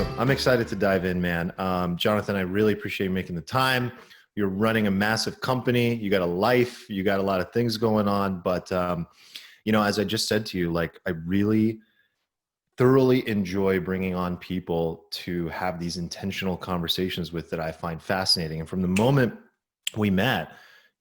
Awesome. I'm excited to dive in, man. Jonathan, I really appreciate you making the time. You're running a massive company. You got a life. You got a lot of things going on. But, as I just said to you, like, I really thoroughly enjoy bringing on people to have these intentional conversations with that I find fascinating. And from the moment we met,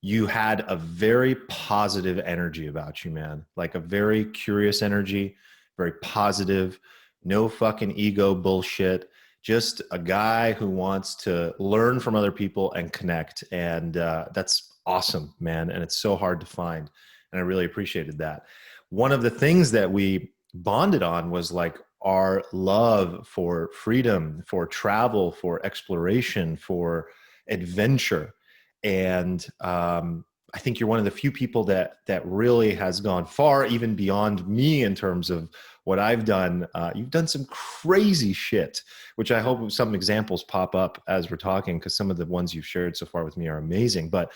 you had a very positive energy about you, man. Like a very curious energy, very positive, no fucking ego bullshit. Just a guy who wants to learn from other people and connect. And that's awesome, man. And it's so hard to find. And I really appreciated that. One of the things that we bonded on was like our love for freedom, for travel, for exploration, for adventure. And I think you're one of the few people that really has gone far, even beyond me in terms of what I've done. You've done some crazy shit, which I hope some examples pop up as we're talking, because some of the ones you've shared so far with me are amazing. But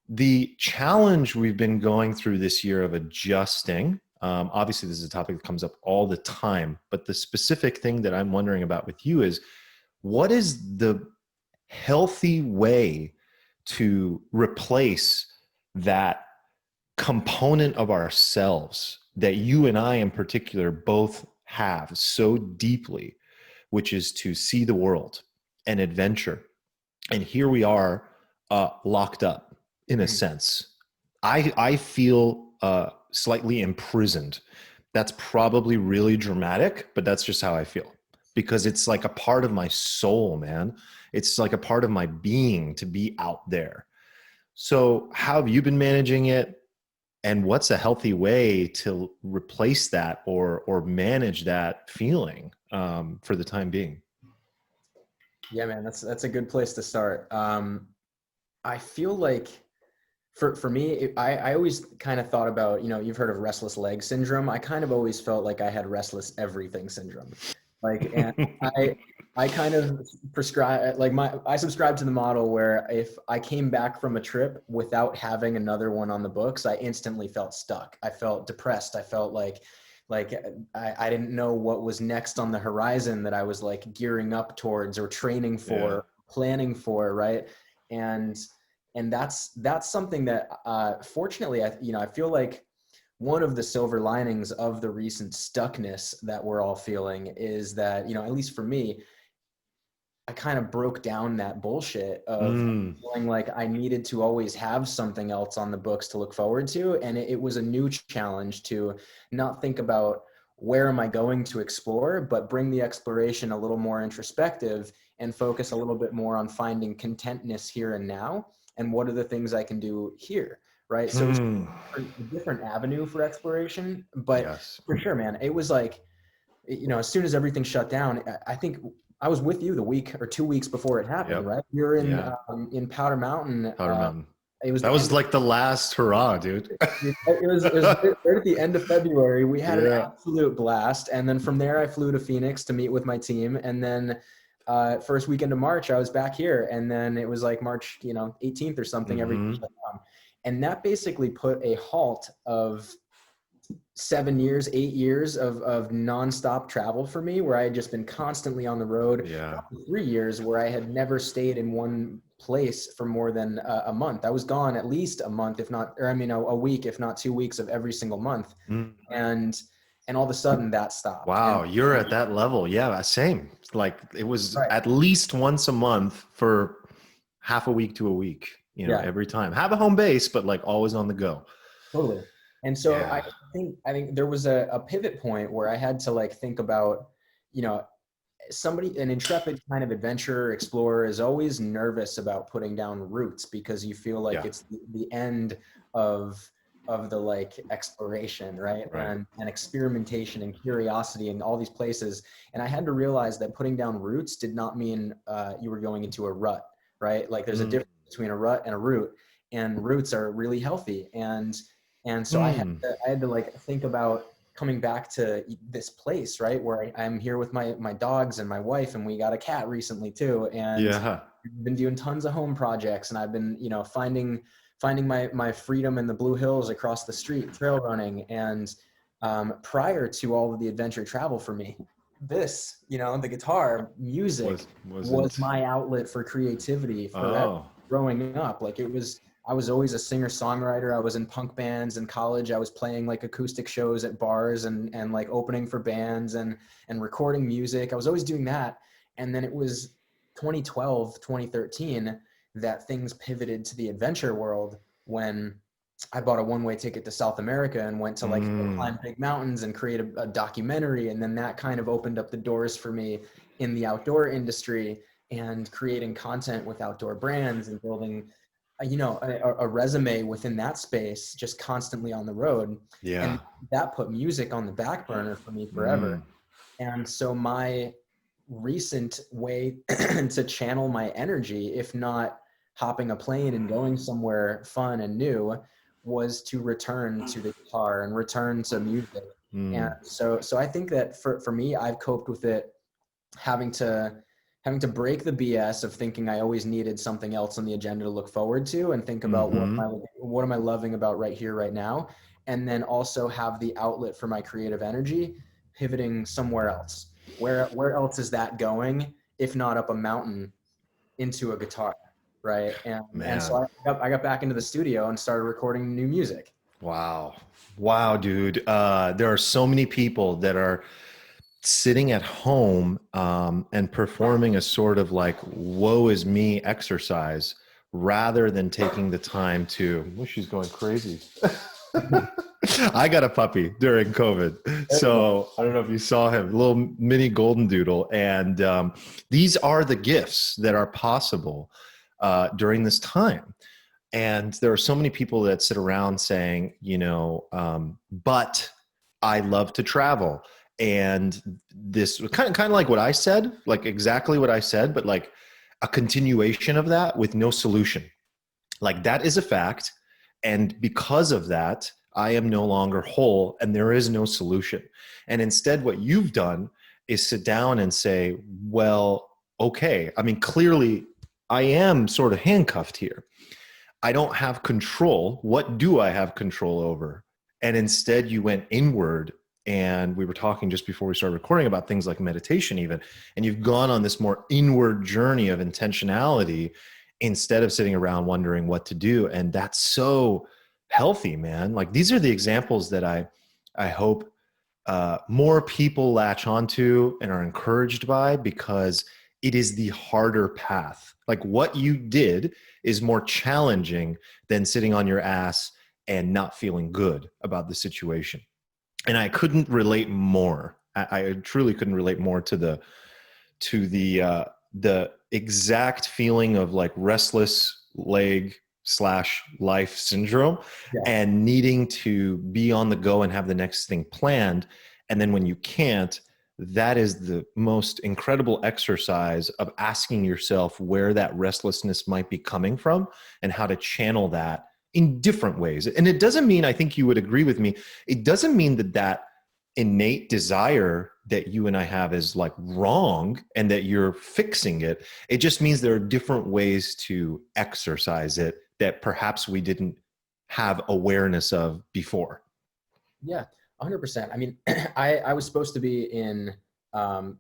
the challenge we've been going through this year of adjusting, obviously this is a topic that comes up all the time, but the specific thing that I'm wondering about with you is, what is the healthy way to replace that component of ourselves that you and I in particular both have so deeply, which is to see the world and adventure. And here we are locked up in a sense. I feel slightly imprisoned. That's probably really dramatic, but that's just how I feel, because it's like a part of my soul, man. It's like a part of my being to be out there. So how have you been managing it? And what's a healthy way to replace that or manage that feeling for the time being? Yeah, man, that's a good place to start. I feel like for me, I always kind of thought about, you've heard of restless leg syndrome. I kind of always felt like I had restless everything syndrome. And I kind of I subscribe to the model where if I came back from a trip without having another one on the books, I instantly felt stuck. I felt depressed. I felt like I didn't know what was next on the horizon that I was like gearing up towards or training for, planning for, right? And that's something that fortunately I feel like one of the silver linings of the recent stuckness that we're all feeling is that, at least for me, I kind of broke down that bullshit of feeling like I needed to always have something else on the books to look forward to. And it was a new challenge to not think about where am I going to explore, but bring the exploration a little more introspective and focus a little bit more on finding contentness here and now. And what are the things I can do here? Right. So it's a different avenue for exploration, but for sure, man, it was like, as soon as everything shut down, I think I was with you the week or 2 weeks before it happened, right? You're in Powder Mountain. Powder Mountain. That was like the last hurrah, dude. It was right at the end of February. We had an absolute blast. And then from there, I flew to Phoenix to meet with my team. And then first weekend of March, I was back here. And then it was like March, 18th or something, everything shut down. And that basically put a halt of 7 years, 8 years of nonstop travel for me, where I had just been constantly on the road. 3 years where I had never stayed in one place for more than a month. I was gone at least a month, if not, a week, if not 2 weeks of every single month. And all of a sudden that stopped. Wow. And, you're at that level. Yeah. Same. Like it was at least once a month for half a week to a week, every time. Have a home base, but like always on the go. Totally. And so I think there was a pivot point where I had to like think about, an intrepid kind of adventurer, explorer is always nervous about putting down roots because you feel like it's the end of the like exploration, right? And experimentation and curiosity and all these places. And I had to realize that putting down roots did not mean you were going into a rut, right? Like there's a difference between a rut and a root, and roots are really healthy. And so I had to like think about coming back to this place, right? Where I'm here with my dogs and my wife, and we got a cat recently too. And we've been doing tons of home projects, and I've been, finding my freedom in the Blue Hills across the street, trail running. And prior to all of the adventure travel for me, this, you know, the guitar music was wasn't. my outlet for creativity forever Oh, growing up. Like I was always a singer songwriter. I was in punk bands in college. I was playing like acoustic shows at bars and like opening for bands and recording music. I was always doing that. And then it was 2012, 2013 that things pivoted to the adventure world when I bought a one-way ticket to South America and went to like climb big mountains and create a documentary. And then that kind of opened up the doors for me in the outdoor industry and creating content with outdoor brands and building, you know, a resume within that space, just constantly on the road. yeah. And that put music on the back burner for me forever. Mm, And so my recent way to channel my energy, if not hopping a plane and going somewhere fun and new, was to return to the guitar and return to music. And mm, so I think that for me, I've coped with it having to break the BS of thinking I always needed something else on the agenda to look forward to and think about mm-hmm. what am I loving about right here, right now, and then also have the outlet for my creative energy pivoting somewhere else. Where else is that going if not up a mountain into a guitar, right? And so Man. I got back into the studio and started recording new music. Wow. Wow, dude. There are so many people that are sitting at home and performing a sort of like woe is me exercise rather than taking the time to, well, she's going crazy. I got a puppy during COVID. There you go. So I don't know if you saw him, little mini golden doodle. And these are the gifts that are possible during this time. And there are so many people that sit around saying, you know, but I love to travel. And this kind of like what I said, like exactly what I said, but like a continuation of that with no solution. Like that is a fact. And because of that, I am no longer whole and there is no solution. And instead, what you've done is sit down and say, well, okay, I mean, clearly I am sort of handcuffed here. I don't have control. What do I have control over? And instead, you went inward. And we were talking just before we started recording about things like meditation, even. And you've gone on this more inward journey of intentionality instead of sitting around wondering what to do. And that's so healthy, man. Like these are the examples that I hope more people latch onto and are encouraged by, because it is the harder path. Like what you did is more challenging than sitting on your ass and not feeling good about the situation. And I couldn't relate more. I truly couldn't relate more to the exact feeling of like restless leg slash life syndrome Yeah. and needing to be on the go and have the next thing planned. And then when you can't, that is the most incredible exercise of asking yourself where that restlessness might be coming from and how to channel that in different ways. And it doesn't mean, I think you would agree with me, it doesn't mean that that innate desire that you and I have is like wrong and that you're fixing it. It just means there are different ways to exercise it that perhaps we didn't have awareness of before. Yeah, 100%. I mean, I was supposed to be in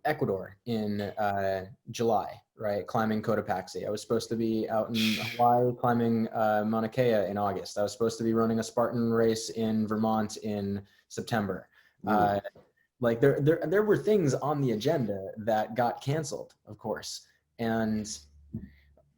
Ecuador in July, right? Climbing Cotopaxi. I was supposed to be out in Hawaii climbing Mauna Kea in August. I was supposed to be running a Spartan race in Vermont in September. Ooh. Like there were things on the agenda that got canceled, of course. And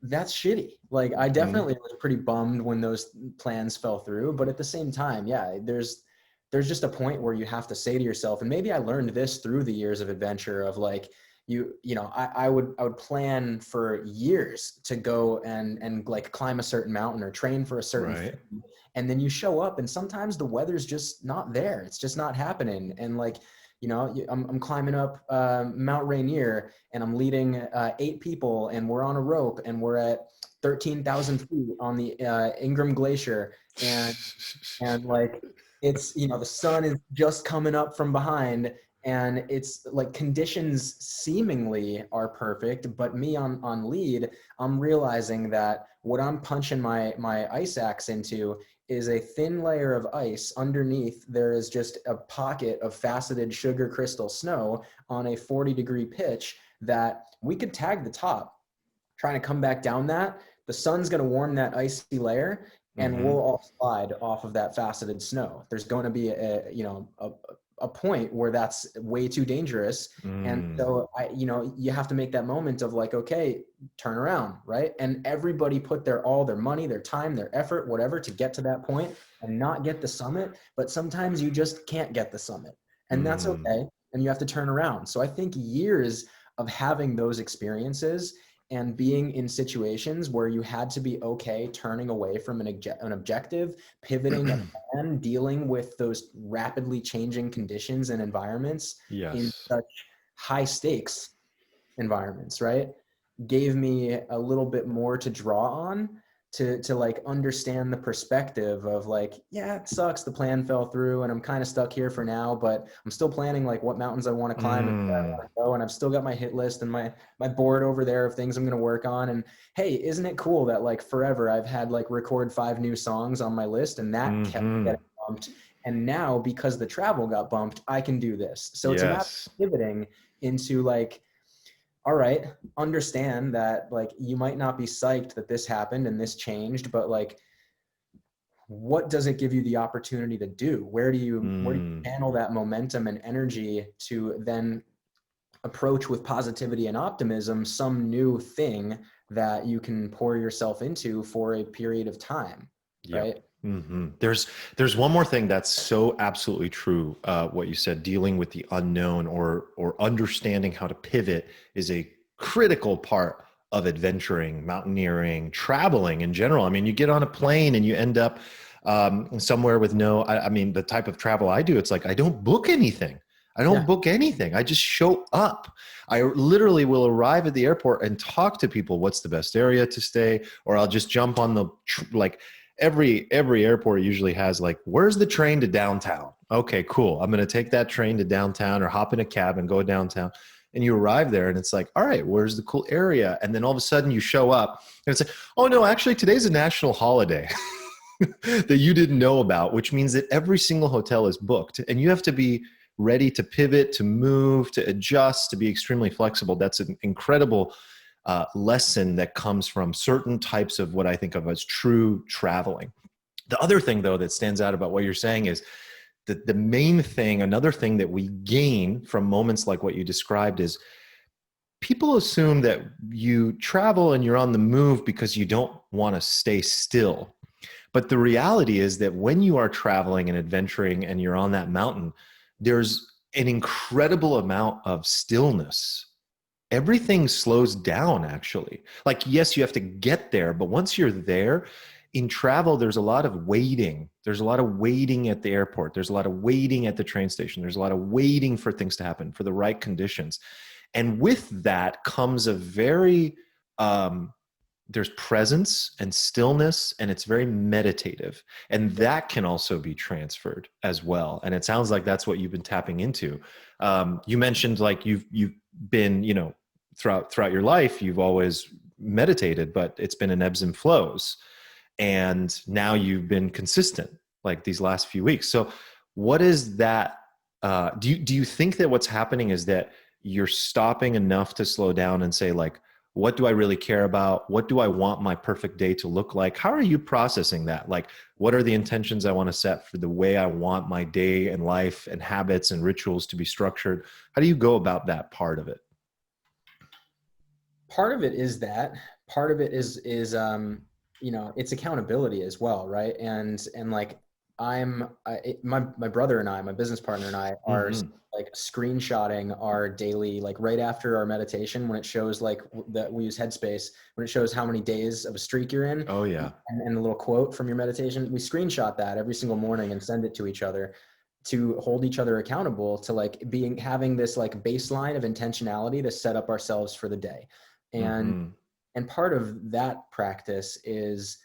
that's shitty. Like I Mhm. definitely was pretty bummed when those plans fell through, but at the same time, yeah, there's just a point where you have to say to yourself, and maybe I learned this through the years of adventure of like you know, I would plan for years to go and like climb a certain mountain or train for a certain Right. thing. And then you show up and sometimes the weather's just not there. It's just not happening. And like, you know, I'm climbing up Mount Rainier and I'm leading 8 people and we're on a rope and we're at 13,000 feet on the Ingram Glacier. And like, it's, you know, the sun is just coming up from behind And it's like conditions seemingly are perfect, but me on lead, I'm realizing that what I'm punching my ice axe into is a thin layer of ice. Underneath, there is just a pocket of faceted sugar crystal snow on a 40-degree pitch that we could tag the top, trying to come back down that. The sun's going to warm that icy layer, and Mm-hmm. we'll all slide off of that faceted snow. There's going to be a point where that's way too dangerous. And Mm. so you have to make that moment of like, okay, turn around, right? And everybody put all their money, their time, their effort, whatever, to get to that point and not get the summit. But sometimes you just can't get the summit, and that's Mm. okay. And you have to turn around. So I think years of having those experiences and being in situations where you had to be okay turning away from an objective, pivoting a plan, dealing with those rapidly changing conditions and environments in Yes. such high stakes environments, right? Gave me a little bit more to draw on to like understand the perspective of like, yeah, it sucks, the plan fell through and I'm kind of stuck here for now, but I'm still planning like what mountains I want to climb and where I Mm. want to go, and I've still got my hit list and my board over there of things I'm going to work on. And hey, isn't it cool that like forever I've had like record 5 new songs on my list, and that kept Mm-hmm. getting bumped, and now because the travel got bumped, I can do this. So it's a matter Yes. of pivoting into like, all right, understand that like you might not be psyched that this happened and this changed, but like, what does it give you the opportunity to do? Where do you Mm. channel that momentum and energy to then approach with positivity and optimism some new thing that you can pour yourself into for a period of time, Yep. right? Hmm. There's one more thing that's so absolutely true. What you said, dealing with the unknown or understanding how to pivot is a critical part of adventuring, mountaineering, traveling in general. I mean, you get on a plane and you end up somewhere with no. I mean, the type of travel I do, it's like I don't book anything. I don't Yeah. book anything. I just show up. I literally will arrive at the airport and talk to people. What's the best area to stay? Or I'll just jump on the like every airport usually has like, where's the train to downtown? Okay, cool. I'm going to take that train to downtown or hop in a cab and go downtown. And you arrive there and it's like, all right, where's the cool area? And then all of a sudden you show up and it's like, oh no, actually today's a national holiday that you didn't know about, which means that every single hotel is booked and you have to be ready to pivot, to move, to adjust, to be extremely flexible. That's an incredible lesson that comes from certain types of what I think of as true traveling. The other thing, though, that stands out about what you're saying is that the main thing, another thing that we gain from moments like what you described is people assume that you travel and you're on the move because you don't want to stay still. But the reality is that when you are traveling and adventuring and you're on that mountain, there's an incredible amount of stillness. Everything slows down, actually. Like, yes, you have to get there, but once you're there, in travel, there's a lot of waiting. There's a lot of waiting at the airport. There's a lot of waiting at the train station. There's a lot of waiting for things to happen, for the right conditions. And with that comes a very, there's presence and stillness, and it's very meditative. And that can also be transferred as well. And it sounds like that's what you've been tapping into. You mentioned like you've been, throughout your life, you've always meditated, but it's been in ebbs and flows. And now you've been consistent like these last few weeks. So what is that? Do you think that what's happening is that you're stopping enough to slow down and say like, what do I really care about? What do I want my perfect day to look like? How are you processing that? Like, what are the intentions I want to set for the way I want my day and life and habits and rituals to be structured? How do you go about that part of it? Part of it is that. Part of it is it's accountability as well, right? And like my brother and I, my business partner and I are Mm-hmm. like screenshotting our daily, like right after our meditation, when it shows like that we use Headspace, when it shows how many days of a streak you're in, Oh yeah. and a little quote from your meditation, we screenshot that every single morning and send it to each other to hold each other accountable to like having this like baseline of intentionality to set up ourselves for the day. and Mm-hmm. and part of that practice is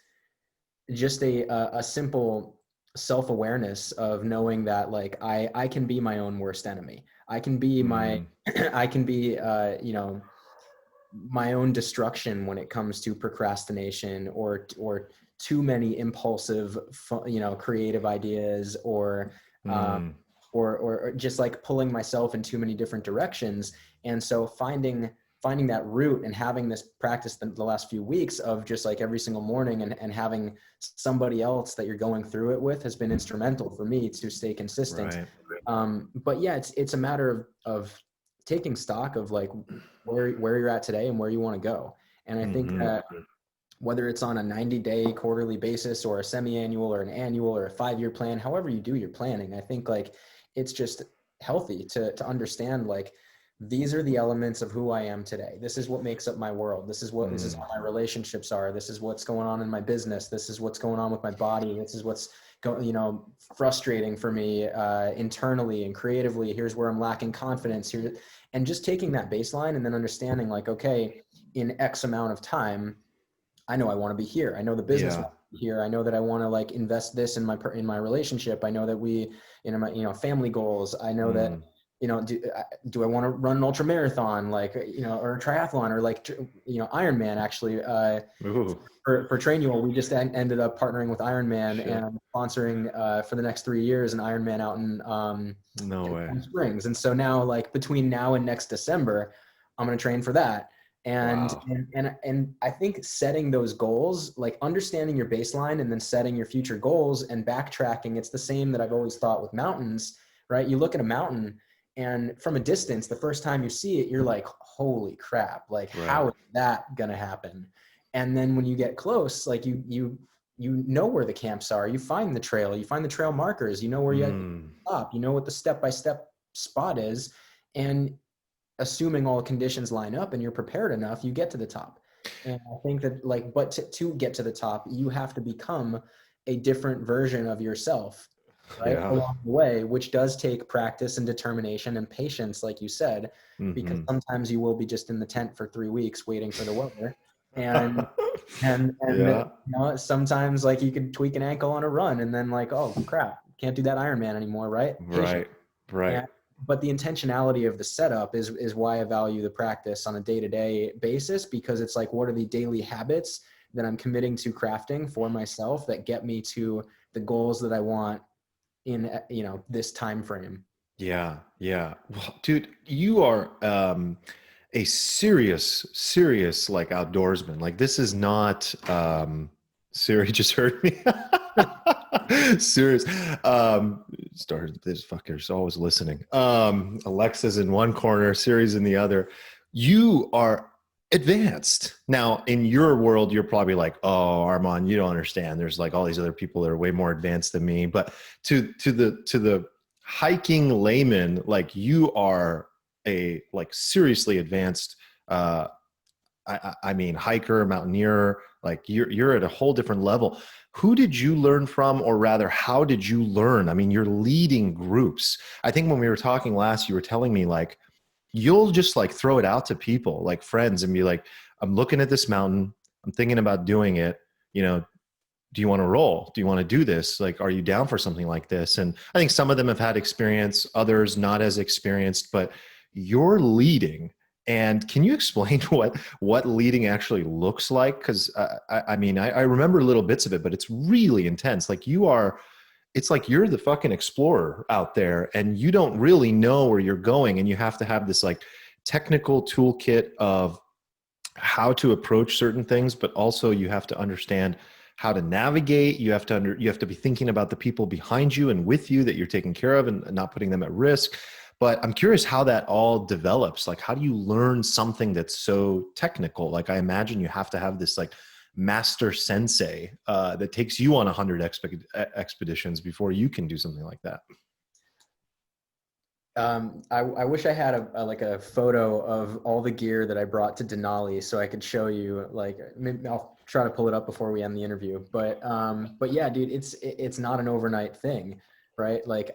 just a simple self-awareness of knowing that like I can be my own worst enemy. I can be my, Mm, I can be, you know, my own destruction when it comes to procrastination or too many impulsive, you know, creative ideas, um, mm, or just like pulling myself in too many different directions. And so finding that root and having this practice the last few weeks of just like every single morning and having somebody else that you're going through it with has been instrumental for me to stay consistent. right. But yeah, it's a matter of taking stock of like where you're at today and where you want to go. And I think Hmm. that whether it's on a 90-day quarterly basis or a semi-annual or an annual or a 5-year plan, however you do your planning, I think like it's just healthy to understand like these are the elements of who I am today. This is what makes up my world. This is how my relationships are. This is what's going on in my business. This is what's going on with my body. This is what's going, you know, frustrating for me internally and creatively. Here's where I'm lacking confidence here. And just taking that baseline and then understanding like, okay, in X amount of time, I know I want to be here. I know the business Yeah. wants to be here. I know that I want to like invest this in my relationship. I know that we, you know, my, you know, family goals. I know that, Mm. you know, do I want to run an ultra marathon, like, you know, or a triathlon or like, you know, Ironman actually, Ooh, for Trainual, we just ended up partnering with Ironman shit. and sponsoring for the next 3 years an Ironman out No in way. Palm Springs. And so now, like between now and next December, I'm going to train for that. And, Wow. and I think setting those goals, like understanding your baseline and then setting your future goals and backtracking, it's the same that I've always thought with mountains, right? You look at a mountain and from a distance, the first time you see it, you're like, holy crap, like Right. how is that going to happen? And then when you get close, like you know where the camps are, you find the trail, you find the trail markers, you know where you have to Mm. stop, you know what the step-by-step spot is. And assuming all conditions line up and you're prepared enough, you get to the top. And I think that like, but to get to the top, you have to become a different version of yourself, right? Yeah. Along the way, which does take practice and determination and patience, like you said, because Hmm. sometimes you will be just in the tent for 3 weeks waiting for the weather. And and you Yeah. know, sometimes like you could tweak an ankle on a run and then like, oh crap, can't do that Ironman anymore, right? Patience. Right. Right. And but the intentionality of the setup is why I value the practice on a day-to-day basis, because it's like, what are the daily habits that I'm committing to crafting for myself that get me to the goals that I want in, you know, this time frame. Yeah. Yeah. Well, dude, you are a serious like outdoorsman. Like this is not Siri just heard me. Serious. Started this fucker's always listening. Alexa's in one corner, Siri's in the other. You are advanced. Now, in your world, you're probably like, oh, Armand, you don't understand. There's like all these other people that are way more advanced than me. But to the hiking layman, like you are a like seriously advanced I mean hiker, mountaineer, like you're at a whole different level. Who did you learn from, or rather how did you learn? I mean, you're leading groups. I think when we were talking last, you were telling me like you'll just like throw it out to people like friends and be like, I'm looking at this mountain, I'm thinking about doing it, you know, do you want to roll? Do you want to do this? Like, are you down for something like this? And I think some of them have had experience, others not as experienced, but you're leading. And can you explain what leading actually looks like? Because I mean, I remember little bits of it, but it's really intense. Like you are, it's like you're the fucking explorer out there, and you don't really know where you're going, and you have to have this like technical toolkit of how to approach certain things, but also you have to understand how to navigate. You have to be thinking about the people behind you and with you that you're taking care of and not putting them at risk. But I'm curious how that all develops. Like, how do you learn something that's so technical? Like, I imagine you have to have this like master sensei that takes you on 100 expeditions before you can do something like that. I wish I had like a photo of all the gear that I brought to Denali so I could show you. Like, maybe I'll try to pull it up before we end the interview. But yeah, dude, it's not an overnight thing, right? Like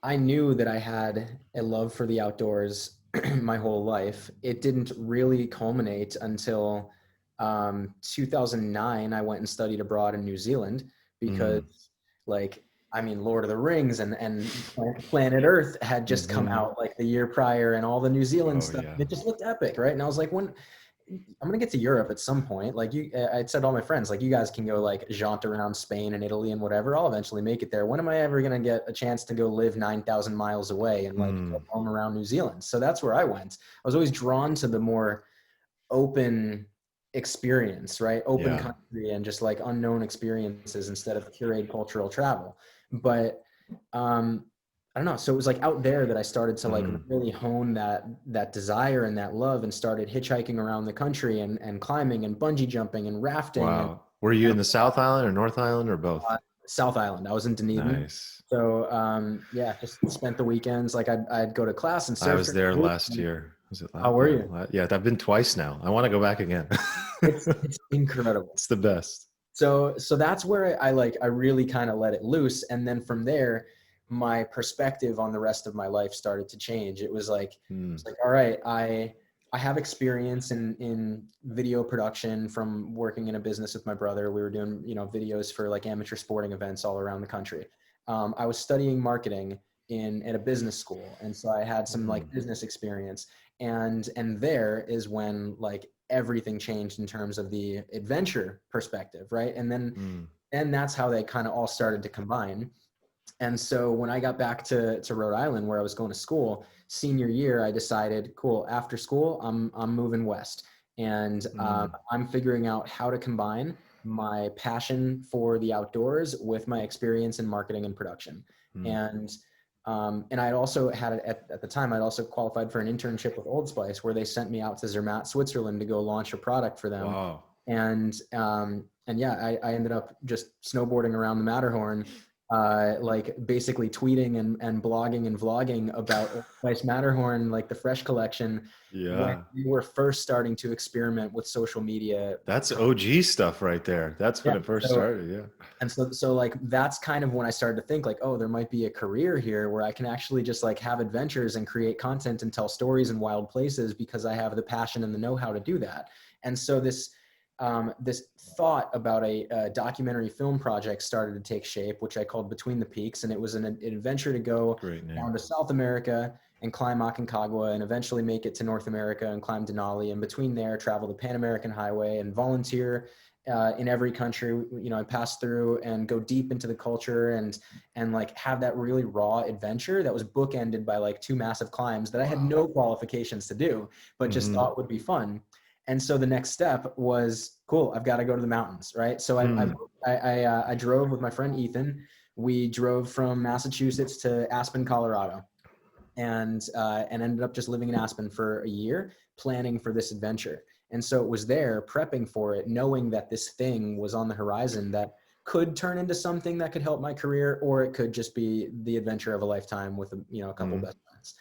I knew that I had a love for the outdoors my whole life. It didn't really culminate until 2009. I went and studied abroad in New Zealand because Mm, like I mean, Lord of the Rings and Planet Earth had just come Hmm. out like the year prior, and all the New Zealand Oh stuff. yeah. It just looked epic, right? And I was like, when I'm gonna get to Europe at some point, like I said to all my friends, like you guys can go like jaunt around Spain and Italy and whatever. I'll eventually make it there. When am I ever gonna get a chance to go live 9,000 miles away and like go Mm, home around New Zealand? So that's where I went. I was always drawn to the more open experience, right? Open yeah. country and just like unknown experiences instead of curated cultural travel. But um, I don't know. So it was like out there that I started to like Mm, really hone that desire and that love, and started hitchhiking around the country and climbing and bungee jumping and rafting and wow. Were you and in the South Island or North Island or both? South Island. I was in Dunedin. Nice. So yeah, just spent the weekends. Like I'd go to class and I surf was during there the week. last year. Was it How last? were Yeah. you? Yeah. I've been twice now. I want to go back again. It's incredible. It's the best. So that's where I really kind of let it loose, and then from there my perspective on the rest of my life started to change. It was like Mm, all right, I have experience in video production from working in a business with my brother. We were doing, videos for like amateur sporting events all around the country. I was studying marketing in at a business school, and so I had some like mm, business experience. And there is when like everything changed in terms of the adventure perspective, right? mm, And that's how they kind of all started to combine. And so when I got back to Rhode Island, where I was going to school, senior year, I decided, cool, after school, I'm moving west, and mm, I'm figuring out how to combine my passion for the outdoors with my experience in marketing and production. mm. And I also had at the time, I'd also qualified for an internship with Old Spice, where they sent me out to Zermatt, Switzerland, to go launch a product for them. Wow. And yeah, I ended up just snowboarding around the Matterhorn, like basically tweeting and blogging and vlogging about Old Spice Matterhorn, like the Fresh collection, when Yeah. we were first starting to experiment with social media. That's OG stuff right there. That's when Yeah. it first So started. Yeah. so like that's kind of when I started to think like, oh, there might be a career here where I can actually just like have adventures and create content and tell stories in wild places, because I have the passion and the know-how to do that. And so this thought about a documentary film project started to take shape, which I called Between the Peaks. And it was an adventure to go Great name. down to South America and climb Aconcagua, and eventually make it to North America and climb Denali. And between there, travel the Pan American Highway and volunteer in every country. I pass through and go deep into the culture, and like have that really raw adventure that was bookended by like two massive climbs that I had Wow. no qualifications to do, but just Hmm. thought would be fun. And so the next step was, cool, I've got to go to the mountains, right? So Mm. I drove with my friend Ethan. We drove from Massachusetts to Aspen, Colorado, and ended up just living in Aspen for a year, planning for this adventure. And so it was there, prepping for it, knowing that this thing was on the horizon that could turn into something that could help my career, or it could just be the adventure of a lifetime with a couple Mm. best friends.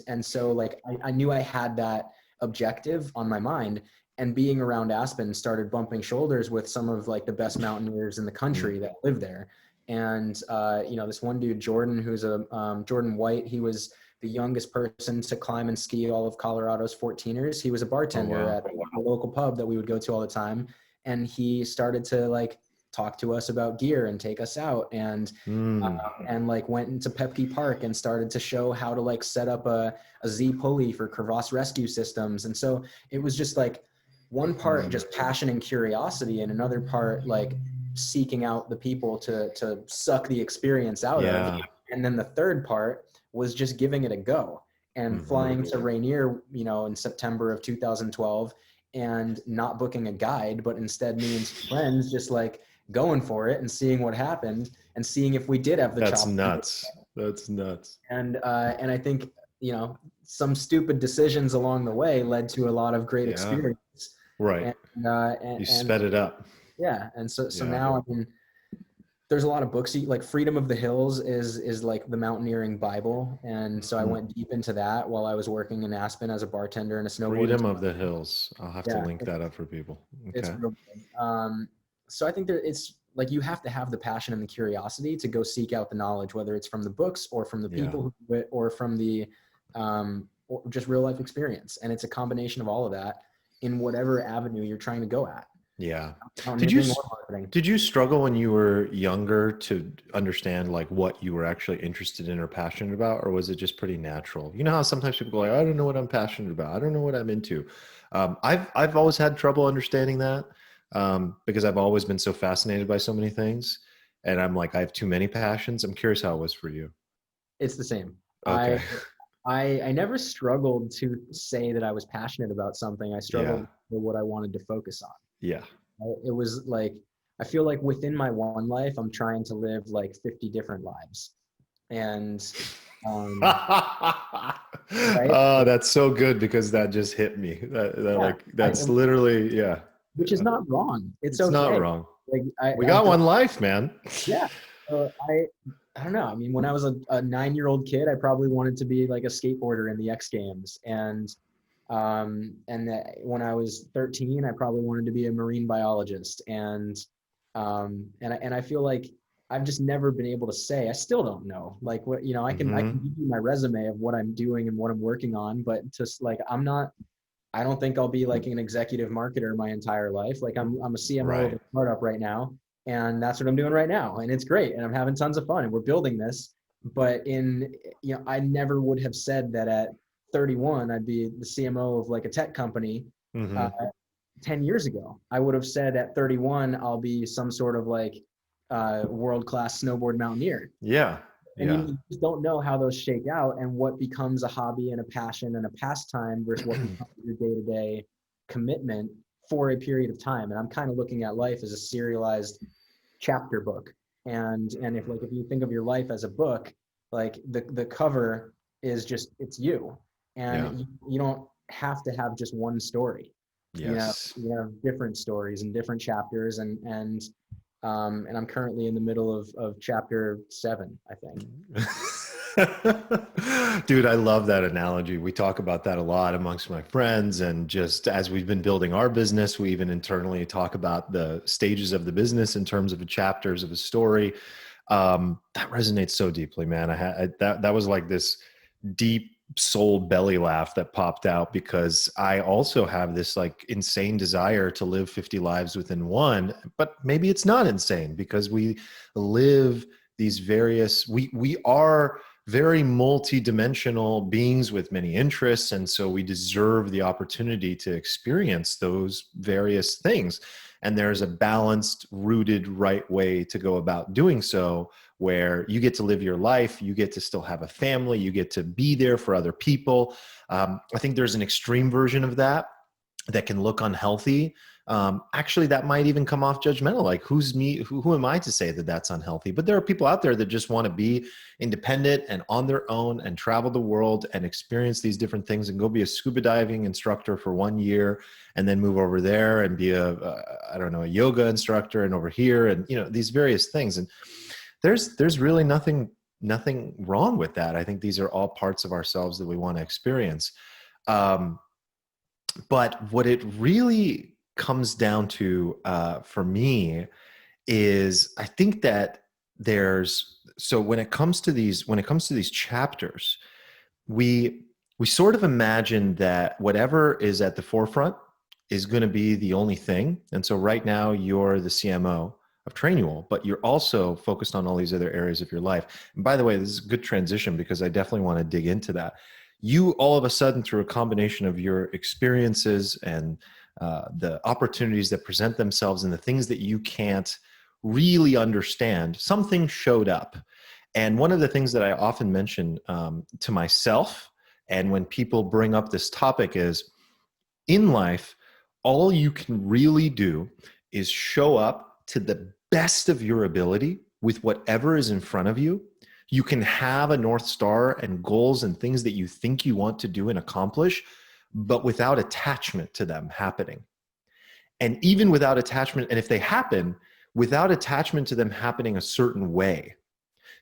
And so like I knew I had that objective on my mind, and being around Aspen, started bumping shoulders with some of like the best mountaineers in the Mm. country that live there. And this one dude, Jordan, who's a Jordan White, he was the youngest person to climb and ski all of Colorado's 14ers. He was a Oh bartender wow. at a local pub that we would go to all the time, and he started to like talk to us about gear and take us out, Mm. and like went into Pepke Park and started to show how to like set up a Z pulley for crevasse rescue systems. And so it was just like one part Mm. just passion and curiosity, and another part like seeking out the people to suck the experience out of. Yeah. And then the third part was just giving it a go and Hmm. flying to Rainier, in September of 2012, and not booking a guide, but instead me and some friends just like going for it and seeing what happened, and seeing if we did have the That's chops. nuts. That's nuts. And I think some stupid decisions along the way led to a lot of great Yeah. experience. Right. And uh, and, You and sped it up. yeah, and so Yeah. now I mean, there's a lot of books like Freedom of the Hills is like the mountaineering Bible, and so I Mm. went deep into that while I was working in Aspen as a bartender and a snowboard Freedom of instructor. the Hills. I'll have to Yeah, link that up for people. it's Okay. real good. So I think it's like you have to have the passion and the curiosity to go seek out the knowledge, whether it's from the books or from the Yeah. people who do it, or from the or just real life experience. And it's a combination of all of that in whatever avenue you're trying to go at. Yeah. I don't Did need you any more marketing. did you struggle when you were younger to understand like what you were actually interested in or passionate about, or was it just pretty natural? You know how sometimes people go like, I don't know what I'm passionate about. I don't know what I'm into. I've always had trouble understanding that because I've always been so fascinated by so many things, and I'm like, I have too many passions. I'm curious how it was for you. It's the same. I Okay. I never struggled to say that I was passionate about something. I Yeah. struggled with what I wanted to focus on. Yeah. It was like I feel like within my one life, I'm trying to live like 50 different lives, and um, right, Oh, that's so good because that just hit me. That yeah, like that's literally yeah. which is not wrong. It's It's not okay. wrong. Like We I got don't. one life, man. Yeah. I don't know. I mean, when I was a 9-year-old kid, I probably wanted to be like a skateboarder in the X Games, and when I was 13, I probably wanted to be a marine biologist, and I feel like I've just never been able to say. I still don't know. Like what I can Hmm. give you my resume of what I'm doing and what I'm working on, but just like I'm not. I don't think I'll be like an executive marketer my entire life. Like I'm a CMO of Right. a startup right now, and that's what I'm doing right now, and it's great, and I'm having tons of fun, and we're building this. But I never would have said that at 31 I'd be the CMO of like a tech company. Uh, Hmm. 10 years ago, I would have said at 31 I'll be some sort of like world class snowboard mountaineer, Yeah. and Yeah. you just don't know how those shake out and what becomes a hobby and a passion and a pastime versus what becomes your day-to-day commitment for a period of time. And I'm kind of looking at life as a serialized chapter book. And if you think of your life as a book, like the cover is just it's you. Yeah. And you don't have to have just one story. Yes. You have different stories and different chapters, and I'm currently in the middle of chapter 7, I think. Dude, I love that analogy. We talk about that a lot amongst my friends. And just as we've been building our business, we even internally talk about the stages of the business in terms of the chapters of a story. That resonates so deeply, man. That was like this deep soul belly laugh that popped out because I also have this like insane desire to live 50 lives within one, but maybe it's not insane because we live these various we are very multi-dimensional beings with many interests, and so we deserve the opportunity to experience those various things, and there's a balanced rooted right way to go about doing so, where you get to live your life, you get to still have a family, you get to be there for other people. I think there's an extreme version of that that can look unhealthy. Actually, that might even come off judgmental. Like, who's me? Who am I to say that that's unhealthy? But there are people out there that just want to be independent and on their own and travel the world and experience these different things and go be a scuba diving instructor for 1 year and then move over there and be I don't know, a yoga instructor and over here and, these various things. And there's really nothing wrong with that. I think these are all parts of ourselves that we want to experience. Um, but what it really comes down to for me is I think that when it comes to these chapters, we we sort of imagine that whatever is at the forefront is going to be the only thing. And so right now you're the CMO of Trainual, but you're also focused on all these other areas of your life. And by the way, this is a good transition because I definitely want to dig into that. You all of a sudden, through a combination of your experiences and the opportunities that present themselves and the things that you can't really understand, something showed up. And one of the things that I often mention to myself, and when people bring up this topic, is in life, all you can really do is show up to the best of your ability with whatever is in front of you. You can have a North Star and goals and things that you think you want to do and accomplish, but without attachment to them happening. And even without attachment, and if they happen, without attachment to them happening a certain way.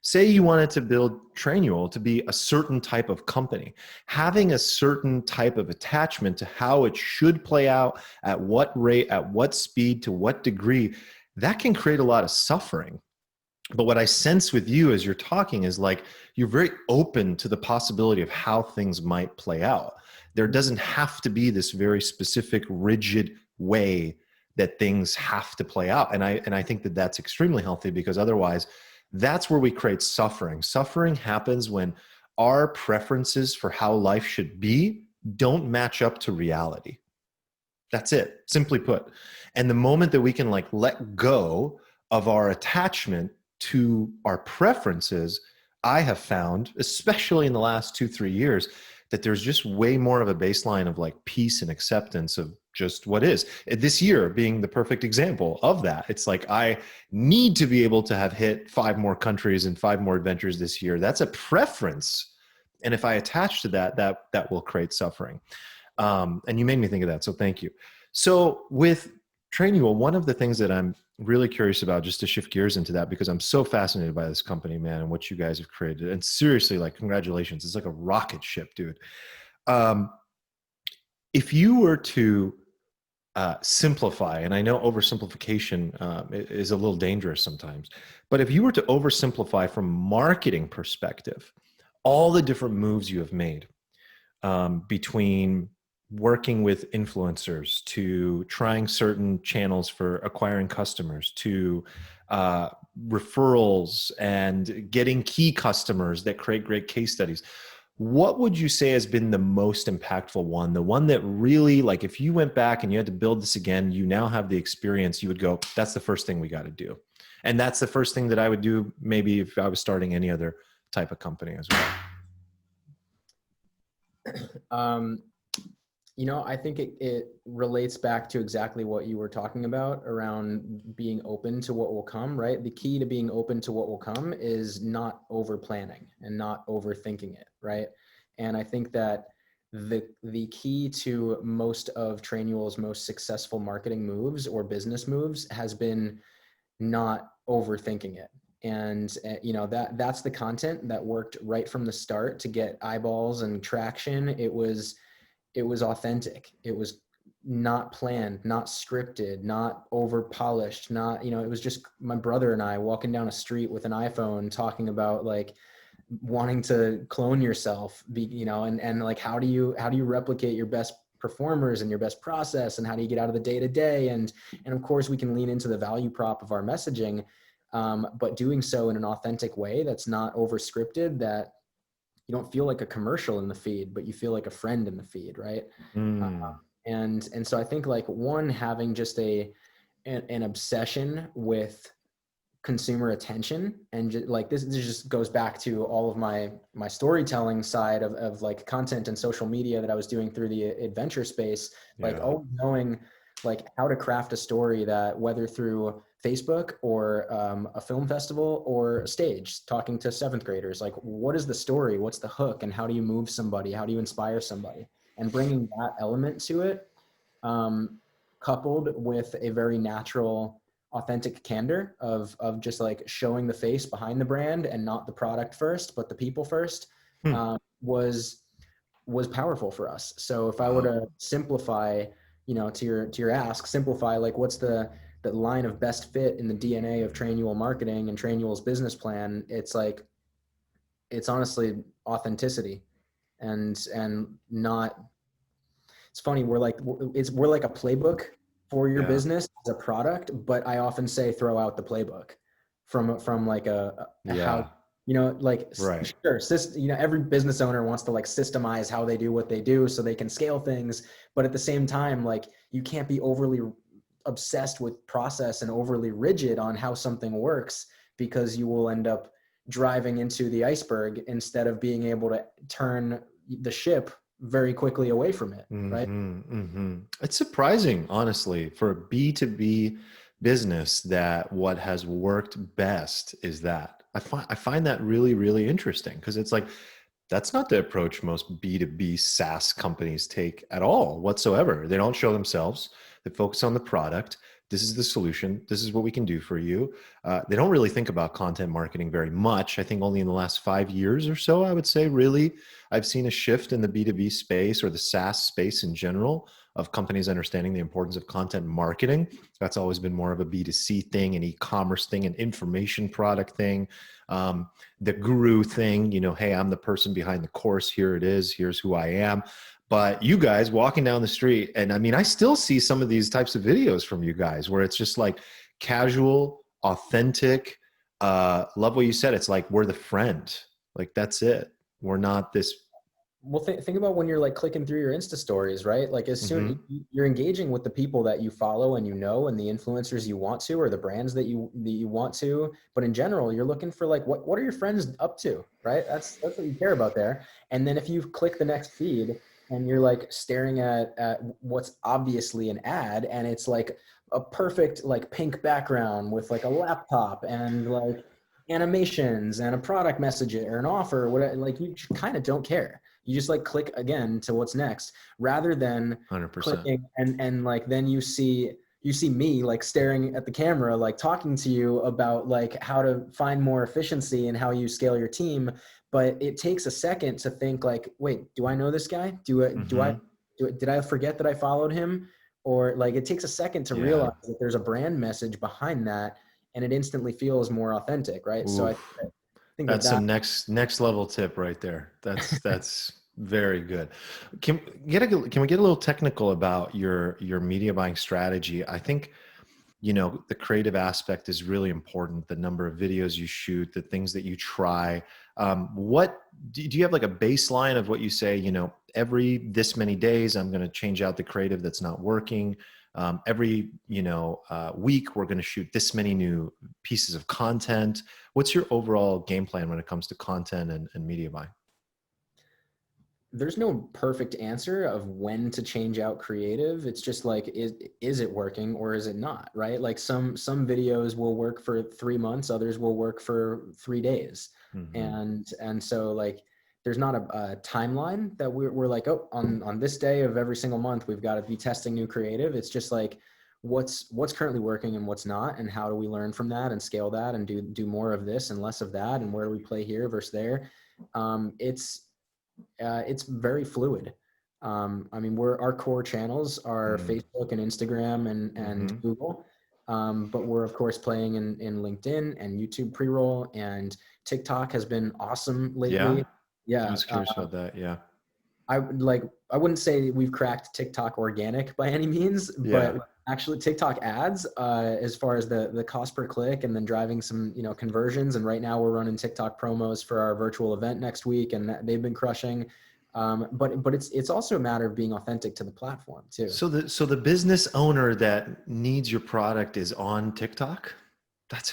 Say you wanted to build Trainual to be a certain type of company, having a certain type of attachment to how it should play out, at what rate, at what speed, to what degree, that can create a lot of suffering. But what I sense with you as you're talking is like you're very open to the possibility of how things might play out. There doesn't have to be this very specific, rigid way that things have to play out. And I think that that's extremely healthy, because otherwise that's where we create suffering. Suffering happens when our preferences for how life should be don't match up to reality. That's it, simply put. And the moment that we can like let go of our attachment to our preferences, I have found, especially in the last 2-3 years, that there's just way more of a baseline of like peace and acceptance of just what is. This year being the perfect example of that. It's like, I need to be able to have hit 5 more countries and 5 more adventures this year. That's a preference. And if I attach to that, that will create suffering. And you made me think of that. So thank you. So with Trainual, one of the things that I'm really curious about, just to shift gears into that, because I'm so fascinated by this company, man, and what you guys have created. And seriously, like, congratulations. It's like a rocket ship, dude. If you were to simplify, and I know oversimplification is a little dangerous sometimes, but if you were to oversimplify from a marketing perspective, all the different moves you have made, between working with influencers, to trying certain channels for acquiring customers, to referrals and getting key customers that create great case studies, what would you say has been the most impactful one? The one that really, like, if you went back and you had to build this again, you now have the experience, you would go, that's the first thing we got to do. And that's the first thing that I would do maybe if I was starting any other type of company as well. I think it relates back to exactly what you were talking about around being open to what will come, right? The key to being open to what will come is not over planning and not overthinking it, right? And I think that the key to most of Trainual's most successful marketing moves or business moves has been not overthinking it. And that's the content that worked right from the start to get eyeballs and traction. It was authentic. It was not planned, not scripted, not over polished, it was just my brother and I walking down a street with an iPhone talking about like wanting to clone yourself, and like, how do you replicate your best performers and your best process, and how do you get out of the day to day? And of course we can lean into the value prop of our messaging, but doing so in an authentic way that's not over scripted, that you don't feel like a commercial in the feed, but you feel like a friend in the feed, right? And so I think, like, one, having just an obsession with consumer attention, and just, like, this just goes back to all of my storytelling side of like content and social media that I was doing through the adventure space, like always knowing like how to craft a story that, whether through Facebook or a film festival or a stage talking to 7th graders, like, what is the story? What's the hook? And how do you move somebody? How do you inspire somebody? And bringing that element to it, coupled with a very natural, authentic candor of just like showing the face behind the brand and not the product first, but the people first, was powerful for us. So if I were to simplify, to your ask, simplify, like, what's the line of best fit in the DNA of Trainual marketing and Trainual's business plan, it's like, it's honestly authenticity, and not, it's funny, we're like a playbook for your business as a product, but I often say throw out the playbook from like how, like, right. Sure, every business owner wants to like systemize how they do what they do so they can scale things, but at the same time, like, you can't be overly obsessed with process and overly rigid on how something works, because you will end up driving into the iceberg instead of being able to turn the ship very quickly away from it, right? It's surprising, honestly, for a B2B business, that what has worked best is that. I find that really, really interesting, because it's like, that's not the approach most B2B SaaS companies take at all whatsoever. They don't show themselves. They focus on the product. This is the solution. This is what we can do for you. They don't really think about content marketing very much. I think only in the last 5 years or so, I would say, really, I've seen a shift in the B2B space, or the SaaS space in general, of companies understanding the importance of content marketing. That's always been more of a B2C thing, an e-commerce thing, an information product thing, the guru thing, hey, I'm the person behind the course. Here it is. Here's who I am. But you guys walking down the street, and I mean, I still see some of these types of videos from you guys where it's just like casual, authentic. Love what you said. It's like we're the friend. Like that's it. We're not this. Well, think about when you're like clicking through your Insta stories, right? Like as soon Mhm. you're engaging with the people that you follow and you know, and the influencers you want to, or the brands that you want to. But in general, you're looking for like what are your friends up to, right? That's what you care about there. And then if you click the next feed and you're like staring at what's obviously an ad, and it's like a perfect like pink background with like a laptop and like animations and a product message or an offer, or whatever, like you kind of don't care. You just like click again to what's next rather than 100%. clicking and like then you see me like staring at the camera like talking to you about like how to find more efficiency and how you scale your team. But it takes a second to think like, wait, do I know this guy? Hmm. Did I forget that I followed him? Or like it takes a second to Yeah. realize that there's a brand message behind that, and it instantly feels more authentic, right? So I Oof. think that That's some that next level tip right there. That's very good. Can we get a little technical about your media buying strategy? I think the creative aspect is really important. The number of videos you shoot, the things that you try. What do you have like a baseline of what you say? Every this many days, I'm going to change out the creative that's not working. Every week, we're going to shoot this many new pieces of content. What's your overall game plan when it comes to content and media buying? there's no perfect answer of when to change out creative. It's just like is it working or is it not, right? Like some videos will work for 3 months, others will work for 3 days. Hmm. And so like there's not a timeline that we're like, oh, on this day of every single month we've got to be testing new creative. It's just like what's currently working and what's not, and how do we learn from that and scale that and do more of this and less of that, and where do we play here versus there. It's very fluid. I mean, our core channels are Facebook and Instagram and Hmm. Google, but we're of course playing in LinkedIn and YouTube pre-roll, and TikTok has been awesome Yeah, lately. I Yeah, was curious about that. Yeah, I wouldn't say we've cracked TikTok organic by any means, yeah. but actually TikTok ads, as far as the cost per click and then driving some conversions. And right now we're running TikTok promos for our virtual event next week, and they've been crushing. But it's also a matter of being authentic to the platform too. So the business owner that needs your product is on TikTok.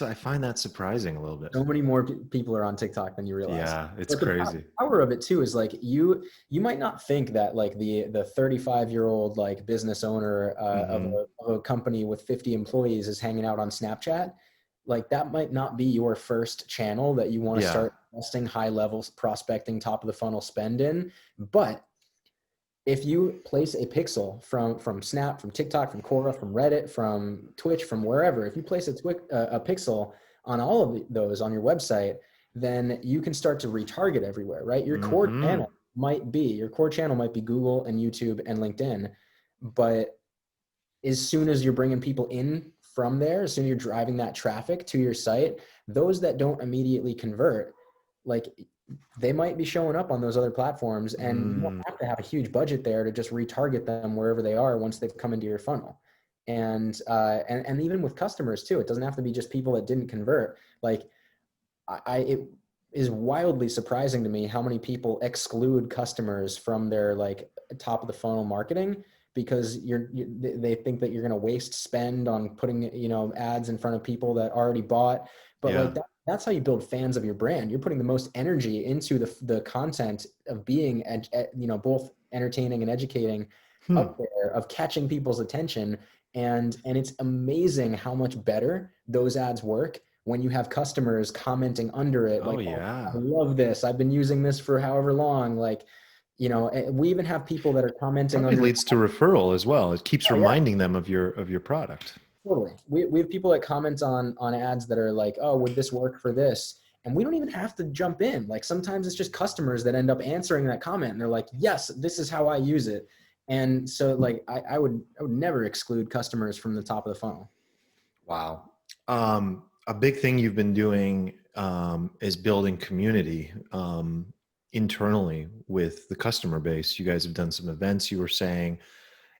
I find that surprising a little bit. So many more people are on TikTok than you realize. Yeah, it's But the crazy. power of it too is like you might not think that like the 35-year-old like business owner Hmm. of a company with 50 employees is hanging out on Snapchat. Like that might not be your first channel that you want to Yeah. start investing high levels prospecting top of the funnel spend in. But if you place a pixel from Snap, from TikTok, from Quora, from Reddit, from Twitch, from wherever, if you place a pixel on all of those on your website, then you can start to retarget everywhere, right? Hmm. Your core channel might be Google and YouTube and LinkedIn, but as soon as you're bringing people in from there, as soon as you're driving that traffic to your site, those that don't immediately convert, like they might be showing up on those other platforms, and you don't Mm. have to have a huge budget there to just retarget them wherever they are once they've come into your funnel. And even with customers too, it doesn't have to be just people that didn't convert. Like it is wildly surprising to me how many people exclude customers from their like top of the funnel marketing because they think that you're going to waste spend on putting ads in front of people that already bought. But like Yeah. that's how you build fans of your brand. You're putting the most energy into the content of being both entertaining and educating Hmm. up there, of catching people's attention. And it's amazing how much better those ads work when you have customers commenting under it Oh like, oh, I yeah. love this, I've been using this for however long. Like, we even have people that are commenting Probably under. leads to referral as well. It keeps Oh, yeah, reminding them of your product. totally. We have people that comment on ads that are like, oh, would this work for this? And we don't even have to jump in. Like sometimes it's just customers that end up answering that comment, and they're like, yes, this is how I use it. And so like I would never exclude customers from the top of the funnel. Wow. A big thing you've been doing is building community. internally with the customer base. You guys have done some events, you were saying.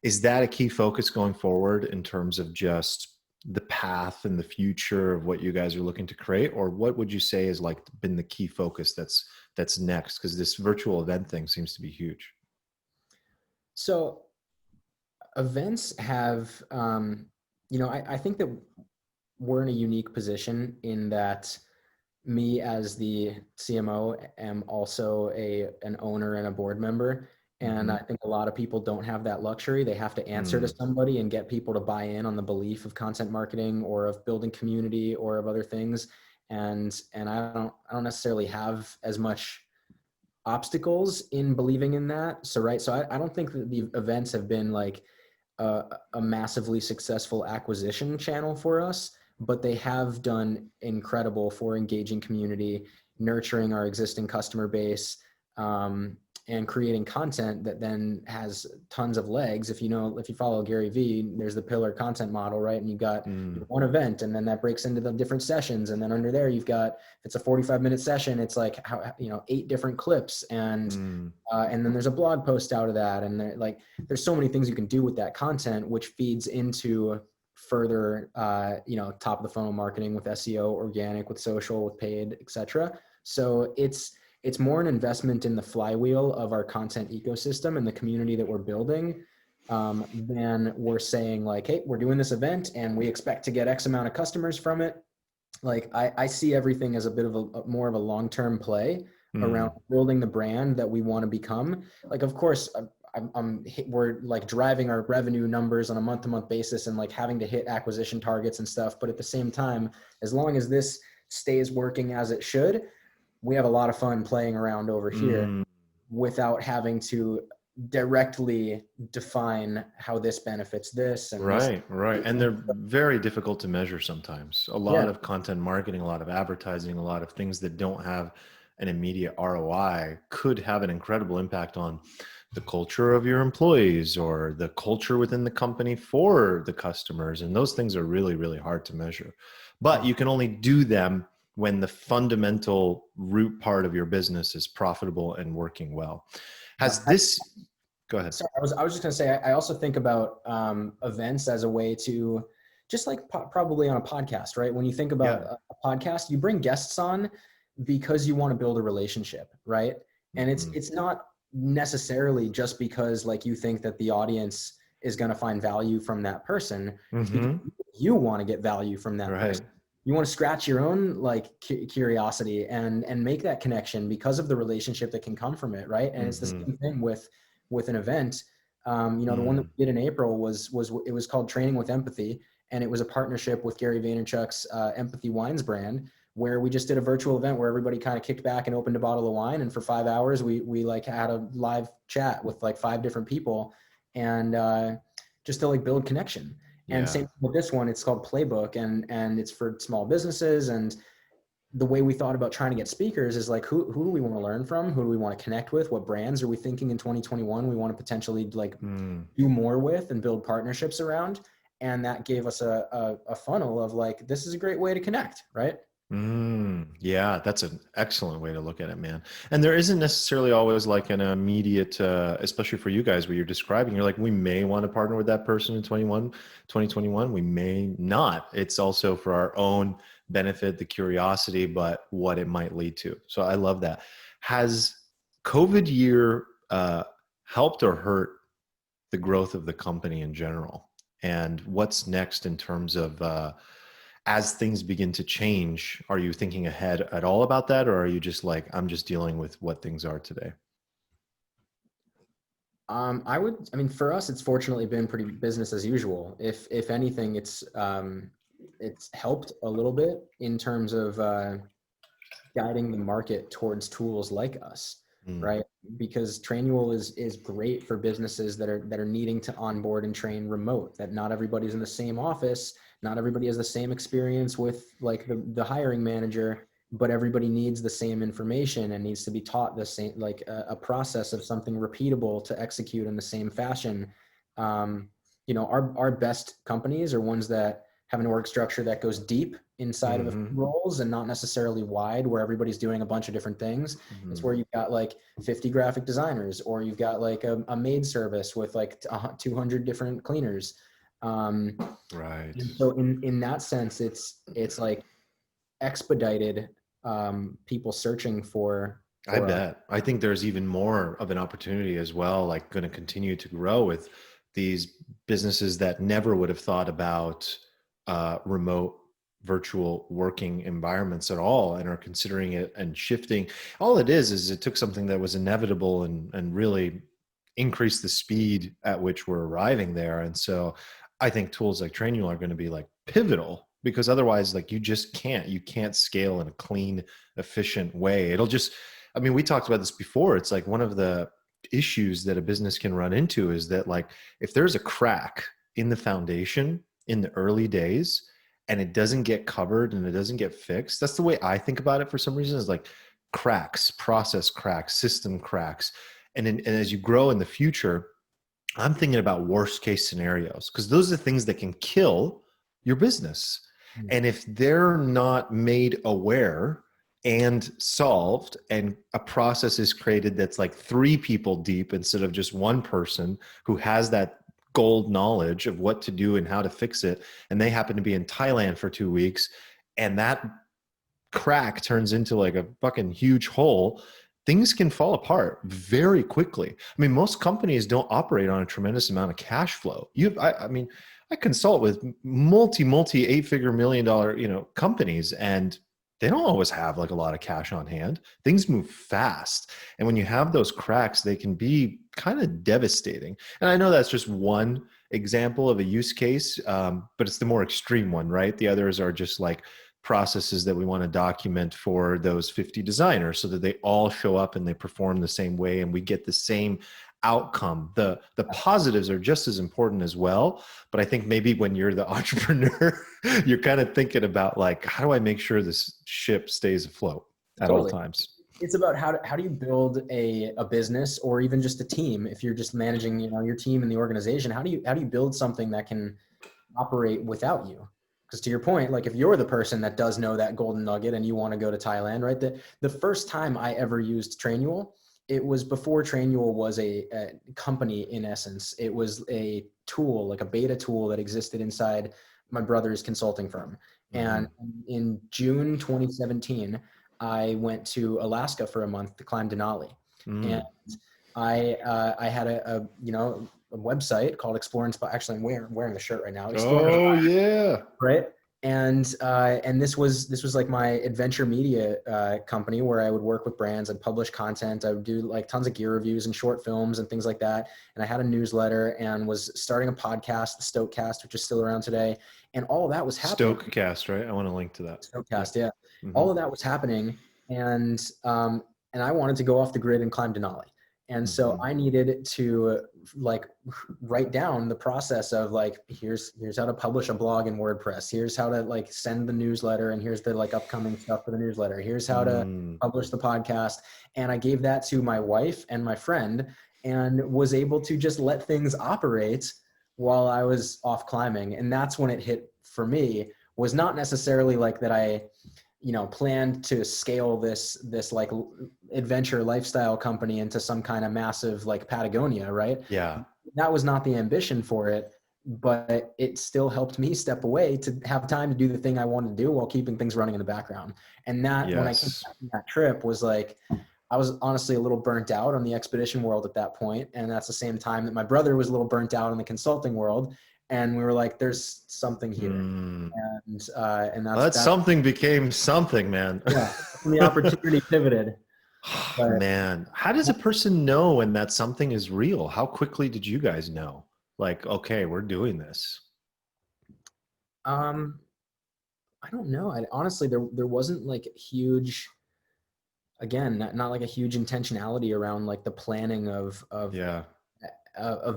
Is that a key focus going forward in terms of just the path and the future of what you guys are looking to create? Or what would you say has like been the key focus that's next? Because this virtual event thing seems to be huge. So events have, I think that we're in a unique position in that me as the CMO am also an owner and a board member. And Mm-hmm. I think a lot of people don't have that luxury. They have to answer to somebody and get people to buy in on the belief of content marketing or of building community or of other things. And I don't necessarily have as much obstacles in believing in that. So, right. So I don't think that the events have been like a massively successful acquisition channel for us, but they have done incredible for engaging community, nurturing our existing customer base, and creating content that then has tons of legs. If you follow Gary Vee, there's the pillar content model, right? And you've got Mm, one event, and then that breaks into the different sessions. And then under there, you've got, if it's a 45-minute session, it's like 8 different clips, mm, and then there's a blog post out of that, and there's so many things you can do with that content, which feeds into further top of the funnel marketing with SEO, organic, with social, with paid, etc. So it's more an investment in the flywheel of our content ecosystem and the community that we're building, than we're saying like, hey, we're doing this event and we expect to get X amount of customers from it. Like I see everything as a bit of a more of a long-term play around mm. building the brand that we want to become. Like, of course, we're like driving our revenue numbers on a month-to-month basis and like having to hit acquisition targets and stuff. But at the same time, as long as this stays working as it should, we have a lot of fun playing around over here Mm, without having to directly define how this benefits this and this. right, right. And they're very difficult to measure sometimes. A lot Yeah. of content marketing, a lot of advertising, a lot of things that don't have an immediate ROI could have an incredible impact on the culture of your employees or the culture within the company for the customers. And those things are really, really hard to measure. But you can only do them when the fundamental root part of your business is profitable and working well. Has this, go ahead. So I was just gonna say, I also think about events as a way to, just like probably on a podcast, right? When you think about Yeah. a podcast, you bring guests on because you want to build a relationship, right? And it's Mhm. it's not necessarily just because like you think that the audience is going to find value from that person. It's because Mhm. you want to get value from that Right. person. You want to scratch your own like curiosity and make that connection because of the relationship that can come from it, right? And it's the Mhm. same thing with an event. The one that Mm. we did in April was it was called Training with Empathy, and it was a partnership with Gary Vaynerchuk's Empathy Wines brand, where we just did a virtual event where everybody kind of kicked back and opened a bottle of wine, and for 5 hours we like had a live chat with like 5 different people, and just to like build connection. And Yeah. same with this one, it's called Playbook, and it's for small businesses. And the way we thought about trying to get speakers is like, who do we want to learn from? Who do we want to connect with? What brands are we thinking in 2021 we want to potentially like Mm. do more with and build partnerships around? And that gave us a funnel of like, this is a great way to connect, right? Mm. Yeah, that's an excellent way to look at it, man. And there isn't necessarily always like an immediate, especially for you guys, what you're describing. You're like, we may want to partner with that person in 2021. We may not. It's also for our own benefit, the curiosity, but what it might lead to. So I love that. Has COVID year helped or hurt the growth of the company in general? And what's next in terms of as things begin to change? Are you thinking ahead at all about that, or are you just like, I'm just dealing with what things are today? I mean, for us, it's fortunately been pretty business as usual. If anything, it's helped a little bit in terms of guiding the market towards tools like us, Mm, right? Because Trainual is great for businesses that are needing to onboard and train remote. That not everybody's in the same office, not everybody has the same experience with like the hiring manager, but everybody needs the same information and needs to be taught the same, like a process of something repeatable to execute in the same fashion. Our best companies are ones that have an org structure that goes deep inside of roles and not necessarily wide where everybody's doing a bunch of different things. It's where you've got like 50 graphic designers, or you've got like a maid service with like 200 different cleaners. Right. And so in that sense, it's like expedited people searching for I bet. I think there's even more of an opportunity as well, like going to continue to grow with these businesses that never would have thought about remote virtual working environments at all and are considering it and shifting. All it is it took something that was inevitable and really increased the speed at which we're arriving there. And so I think tools like Trainual are going to be like pivotal, because otherwise like you can't scale in a clean, efficient way. It'll just, I mean, we talked about this before. It's like one of the issues that a business can run into is that like if there's a crack in the foundation in the early days and it doesn't get covered and it doesn't get fixed, that's the way I think about it for some reason, is like cracks, process cracks, system cracks. And as you grow in the future, I'm thinking about worst case scenarios, because those are the things that can kill your business. And if they're not made aware and solved, and a process is created that's like 3 people deep instead of just one person who has that gold knowledge of what to do and how to fix it, and they happen to be in Thailand for 2 weeks, and that crack turns into like a fucking huge hole, things can fall apart very quickly. I mean, most companies don't operate on a tremendous amount of cash flow. I mean, I consult with multi 8-figure $1 million, companies, and they don't always have like a lot of cash on hand. Things move fast. And when you have those cracks, they can be kind of devastating. And I know that's just one example of a use case, but it's the more extreme one, right? The others are just like processes that we want to document for those 50 designers so that they all show up and they perform the same way and we get the same outcome. The positives are just as important as well, but I think maybe when you're the entrepreneur, you're kind of thinking about like, how do I make sure this ship stays afloat at all times? It's about how do you build a business, or even just a team. If you're just managing, your team and the organization, how do you build something that can operate without you? Because to your point, like if you're the person that does know that golden nugget and you want to go to Thailand, right? The first time I ever used Trainual, it was before Trainual was a company in essence. It was a tool, like a beta tool that existed inside my brother's consulting firm. And in June 2017, I went to Alaska for a month to climb Denali. And I had a website called Explore Inspire. Actually, I'm wearing the shirt right now. Oh yeah. Right. And this was like my adventure media company where I would work with brands and publish content. I would do like tons of gear reviews and short films and things like that. And I had a newsletter and was starting a podcast, the Stokecast, which is still around today. And all of that was happening. Stokecast, right? I want to link to that. Stokecast, yeah. All of that was happening. And I wanted to go off the grid and climb Denali. And so I needed to like write down the process of like, here's how to publish a blog in WordPress. Here's how to like send the newsletter, and here's the like upcoming stuff for the newsletter. Here's how to publish the podcast. And I gave that to my wife and my friend and was able to just let things operate while I was off climbing. And that's when it hit for me, was not necessarily like that I planned to scale this like adventure lifestyle company into some kind of massive like Patagonia, right? Yeah. That was not the ambition for it, but it still helped me step away to have time to do the thing I wanted to do while keeping things running in the background. And that, when I came back from that trip, was like, I was honestly a little burnt out on the expedition world at that point. And that's the same time that my brother was a little burnt out in the consulting world. And we were like, there's something here. And that's something became something, man. Yeah, the opportunity pivoted. But, man, how does a person know when that something is real? How quickly did you guys know? Like, okay, we're doing this. I don't know. Honestly, there wasn't like huge, again, not like a huge intentionality around like the planning of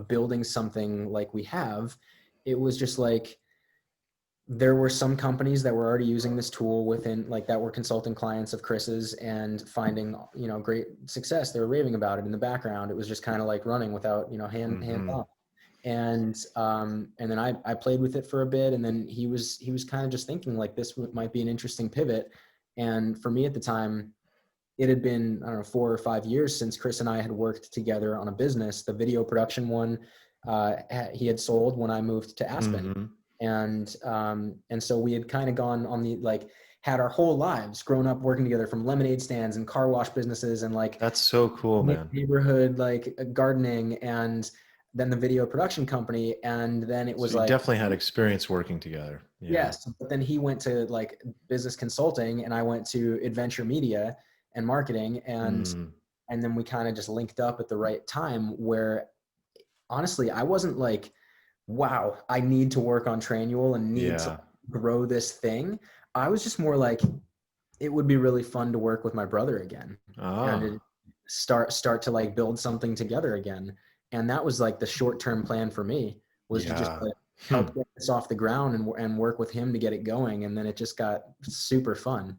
building something like we have. It was just like, there were some companies that were already using this tool within, like, that were consulting clients of Chris's and finding, great success. They were raving about it in the background. It was just kind of like running without, hands on. And then I played with it for a bit, and then he was kind of just thinking like this might be an interesting pivot. And for me at the time, it had been, I don't know, 4 or 5 years since Chris and I had worked together on a business. The video production one, he had sold when I moved to Aspen. Mm-hmm. And so we had kind of gone on the, like, had our whole lives grown up working together, from lemonade stands and car wash businesses and like That's so cool, man. neighborhood, like gardening, and then the video production company. And then it So was you like, definitely had experience working together. Yeah. yes, but then he went to like business consulting and I went to adventure media and marketing. Mm, And then we kind of just linked up at the right time, where honestly, I wasn't like, wow, I need to work on Trainual and need to yeah. grow this thing. I was just more like, it would be really fun to work with my brother again and Ah, start to like build something together again. And that was like the short-term plan for me, was to just yeah. like Hmm. help get this off the ground and work with him to get it going. And then it just got super fun.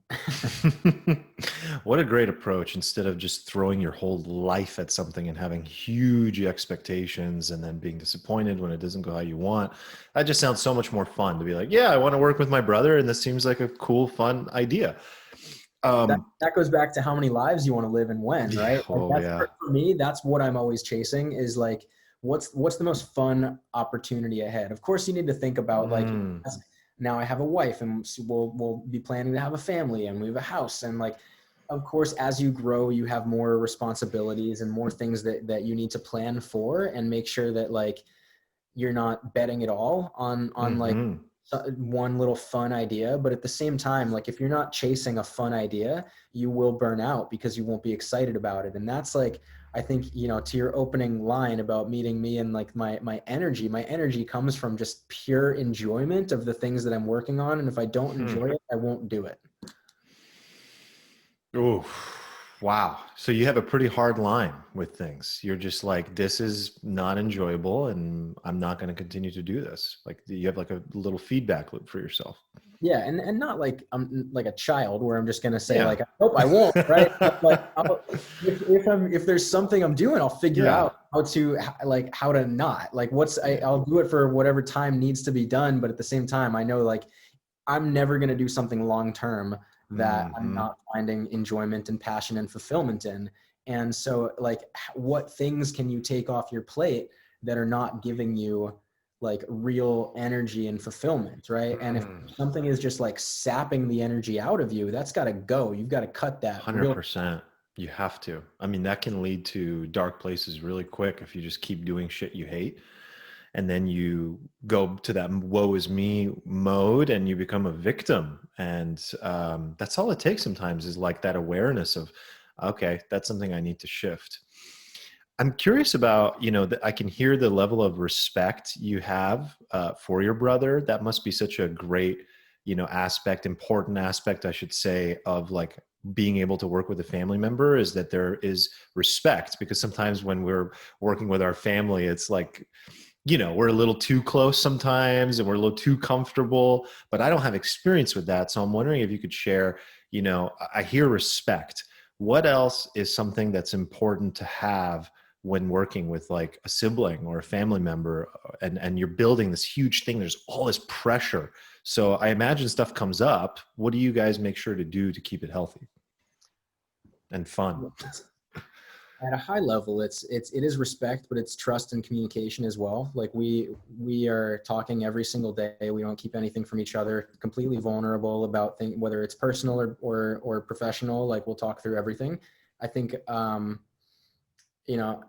What a great approach, instead of just throwing your whole life at something and having huge expectations and then being disappointed when it doesn't go how you want. That just sounds so much more fun to be like, yeah, I want to work with my brother and this seems like a cool, fun idea. That goes back to how many lives you want to live and when, Yeah, right? Like oh that's yeah. for me, that's what I'm always chasing, is like, what's the most fun opportunity ahead? Of course, you need to think about like, Mm, now I have a wife and we'll be planning to have a family and we have a house. And like, of course, as you grow, you have more responsibilities and more things that you need to plan for and make sure that like you're not betting it all on like mm-hmm. one little fun idea. But at the same time, like if you're not chasing a fun idea, you will burn out because you won't be excited about it. And that's like, I think, to your opening line about meeting me, and like my energy comes from just pure enjoyment of the things that I'm working on. And if I don't Hmm. enjoy it, I won't do it. Oh, wow. So you have a pretty hard line with things. You're just like, this is not enjoyable and I'm not going to continue to do this. Like you have like a little feedback loop for yourself. Yeah, and not like I'm like a child where I'm just gonna say Yeah. like I hope I won't, right? But like if there's something I'm doing, I'll figure Yeah. out how to not like I'll do it for whatever time needs to be done. But at the same time, I know like I'm never gonna do something long term that I'm Hmm. not finding enjoyment and passion and fulfillment in. And so like, what things can you take off your plate that are not giving you like real energy and fulfillment, right? And if Mm. something is just like sapping the energy out of you, that's got to go. You've got to cut that real. 100%. You have to. I mean, that can lead to dark places really quick if you just keep doing shit you hate. And then you go to that woe is me mode and you become a victim. And that's all it takes sometimes, is like that awareness of, okay, that's something I need to shift. I'm curious about, I can hear the level of respect you have for your brother. That must be such a great, important aspect, I should say, of like being able to work with a family member, is that there is respect. Because sometimes when we're working with our family, it's like, we're a little too close sometimes and we're a little too comfortable, but I don't have experience with that. So I'm wondering if you could share, I hear respect. What else is something that's important to have when working with like a sibling or a family member, and you're building this huge thing? There's all this pressure. So I imagine stuff comes up. What do you guys make sure to do to keep it healthy and fun? At a high level, it is respect, but it's trust and communication as well. Like we are talking every single day. We don't keep anything from each other. Completely vulnerable about things, whether it's personal or professional. Like we'll talk through everything. I think you know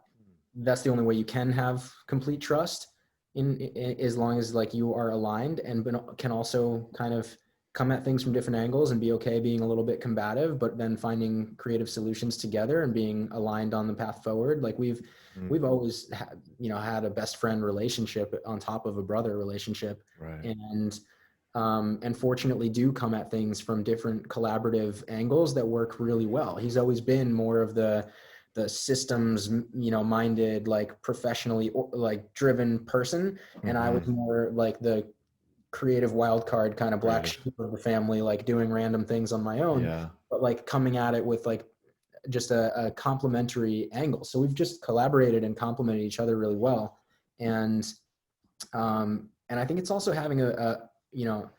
that's the only way you can have complete trust, in as long as like you are aligned and can also kind of come at things from different angles and be okay being a little bit combative, but then finding creative solutions together and being aligned on the path forward. Like we've always had a best friend relationship on top of a brother relationship. Right. And fortunately do come at things from different collaborative angles that work really well. He's always been more of the systems, minded, like professionally like driven person. And I was Mm-hmm. more like the creative wild card kind of black Creative. sheep of the family, like doing random things on my own, Yeah. but like coming at it with like just a complementary angle. So we've just collaborated and complemented each other really well. And And I think it's also having you know,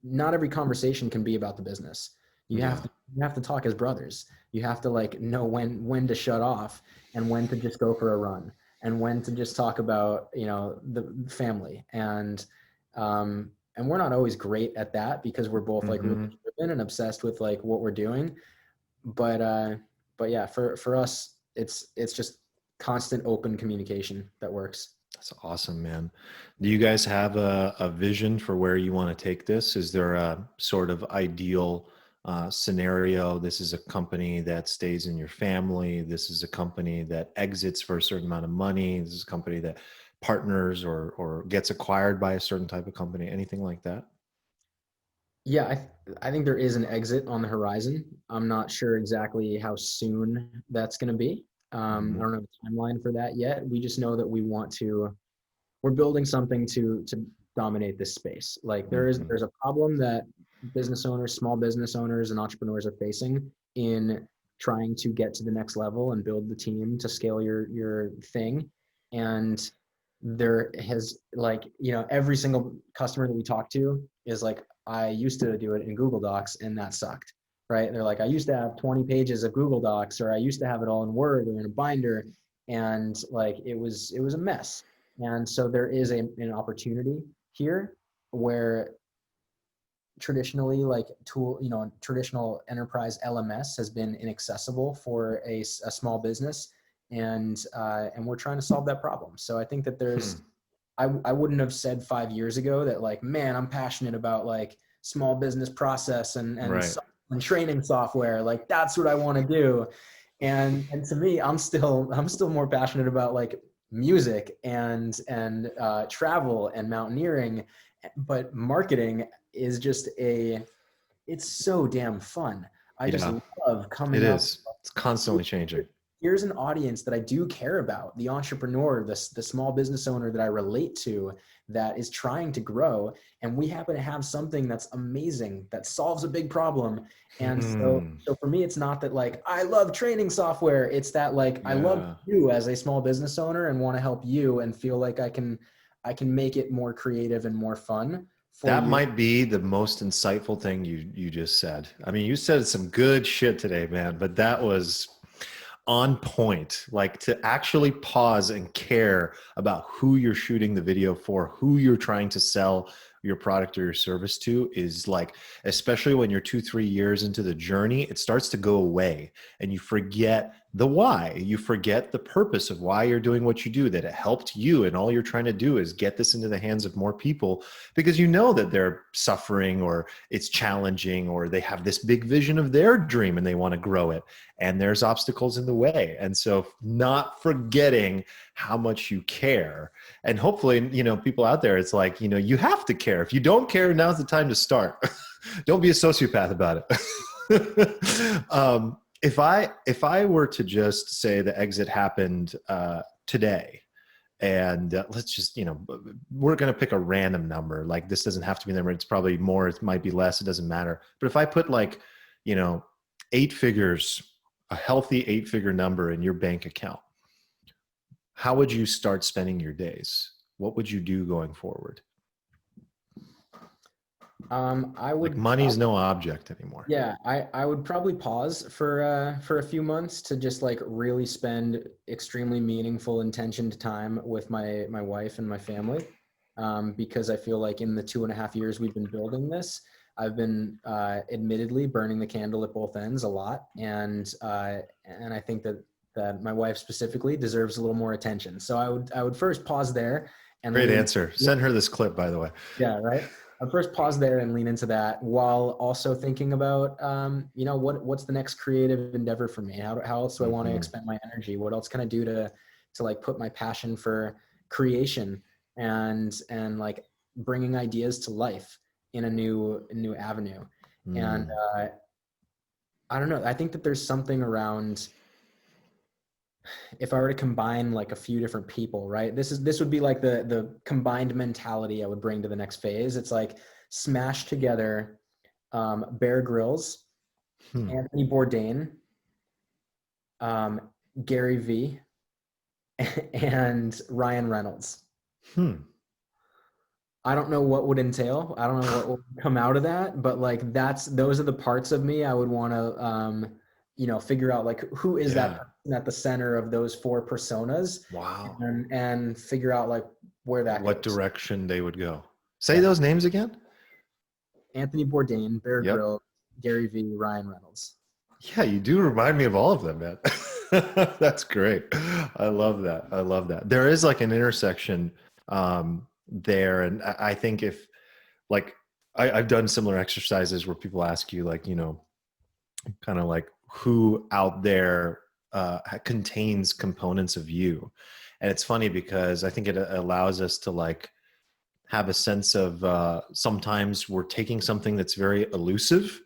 not every conversation can be about the business. Yeah. You have to talk as brothers. You have to like know when to shut off and when to just go for a run and when to just talk about, you know, the family. And we're not always great at that because we're both like really Hmm. driven and obsessed with like what we're doing. But yeah, for us, it's just constant open communication that works. That's awesome, man. Do you guys have a vision for where you want to take this? Is there a sort of ideal scenario? This is a company that stays in your family. This is a company that exits for a certain amount of money. This is a company that partners or gets acquired by a certain type of company. Anything like that? Yeah, I think there is an exit on the horizon. I'm not sure exactly how soon that's going to be. I Hmm. don't know the timeline for that yet. We just know that we're building something to dominate this space. Like Hmm. there's a problem that business owners, small business owners, and entrepreneurs are facing in trying to get to the next level and build the team to scale your thing. And there has like, you know, every single customer that we talk to is like, I used to do it in Google Docs and that sucked. Right. And they're like, I used to have 20 pages of Google Docs, or I used to have it all in Word or in a binder. And like it was a mess. And so there is an opportunity here where traditionally like tool, you know, traditional enterprise LMS has been inaccessible for a small business. And we're trying to solve that problem. So I think that Hmm. I wouldn't have said 5 years ago that like, man, I'm passionate about like small business process Right. and training software. Like that's what I want to do. And to me, I'm still more passionate about like music and travel and mountaineering, but marketing is just it's so damn fun. I just Yeah, love it coming up. is. It's constantly changing. Here's an audience that I do care about, the entrepreneur, the small business owner that I relate to that is trying to grow. And we happen to have something that's amazing that solves a big problem. And Hmm. so for me, it's not that like, I love training software. It's that like, I love Yeah. you as a small business owner and want to help you and feel like I can make it more creative and more fun for That you. might be the most insightful thing you just said. I mean, you said some good shit today, man, but that was on point. Like to actually pause and care about who you're shooting the video for, who you're trying to sell your product or your service to is like, especially when you're 2, 3 years into the journey, it starts to go away and you forget the why. You forget the purpose of why you're doing what you do, that it helped you. And all you're trying to do is get this into the hands of more people because you know that they're suffering or it's challenging or they have this big vision of their dream and they want to grow it and there's obstacles in the way. And so not forgetting how much you care. And hopefully, you know, people out there, it's like, you know, you have to care. If you don't care, now's the time to start. Don't be a sociopath about it. If I were to just say the exit happened today, and let's just, you know, we're going to pick a random number. Like this doesn't have to be the number. It's probably more. It might be less. It doesn't matter. But if I put like, you know, 8 figures, a healthy 8 figure number in your bank account, how would you start spending your days? What would you do going forward? I Like would money's probably no object anymore. Yeah, I would probably pause for a few months to just like really spend extremely meaningful intentioned time with my wife and my family, because I feel like in the 2.5 years we've been building this, I've been admittedly burning the candle at both ends a lot, and I think that my wife specifically deserves a little more attention. So I would first pause there and Great lean. answer. Send her this clip, by the way. Yeah, right. I'll first pause there and lean into that while also thinking about, you know, what's the next creative endeavor for me? How else do I want to Hmm. expend my energy? What else can I do to like put my passion for creation and like bringing ideas to life in a new avenue? And Hmm. I don't know. I think that there's something around if I were to combine like a few different people, right? This would be like the combined mentality I would bring to the next phase. It's like smash together Bear Grylls, Hmm. Anthony Bourdain, um, Gary Vee, and Ryan Reynolds. Hmm. I don't know what would entail. I don't know what will come out of that, but like those are the parts of me I would want to figure out like who is that Yeah. person at the center of those four personas, Wow. and figure out like where that What goes. direction they would go. Say Yeah. those names again. Anthony Bourdain, Bear Yep. Grylls, Gary Vee, Ryan Reynolds. Yeah, you do remind me of all of them, man. That's great. I love that. I love that. There is like an intersection there. And I think if like I've done similar exercises where people ask you like, kind of like who out there contains components of you. And it's funny because I think it allows us to like have a sense of sometimes we're taking something that's very elusive,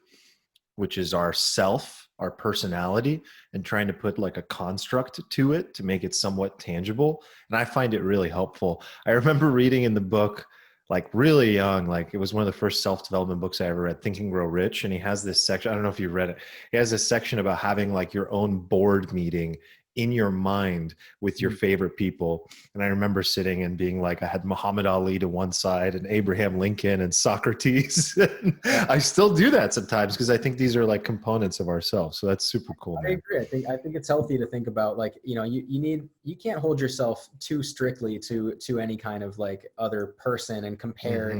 which is our self, our personality, and trying to put like a construct to it to make it somewhat tangible. And I find it really helpful. I remember reading in the book, like really young, like it was one of the first self-development books I ever read, Think and Grow Rich. And he has this section, I don't know if you read it. He has this section about having like your own board meeting in your mind with your favorite people. And I remember sitting and being like, I had Muhammad Ali to one side and Abraham Lincoln and Socrates. I still do that sometimes because I think these are like components of ourselves. So that's super cool, I man. agree. I think it's healthy to think about like, you can't hold yourself too strictly to any kind of like other person and compare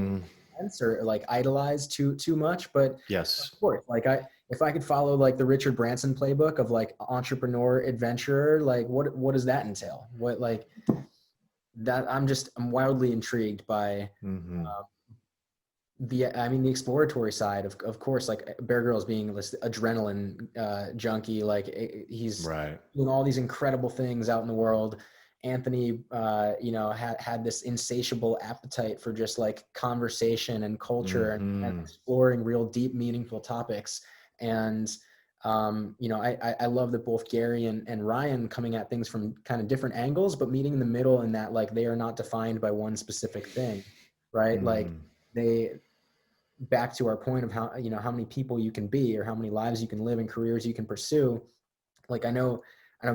or like idolize too much. But Yes. of course, like if I could follow like the Richard Branson playbook of like entrepreneur, adventurer, like what does that entail? What like that I'm wildly intrigued by the exploratory side of course, like Bear Grylls being this adrenaline junkie, like he's Right. doing all these incredible things out in the world. Anthony, had this insatiable appetite for just like conversation and culture and exploring real deep, meaningful topics. And, I love that both Gary and Ryan coming at things from kind of different angles, but meeting in the middle in that, like, they are not defined by one specific thing, right? Like back to our point of how many people you can be or how many lives you can live and careers you can pursue. Like I know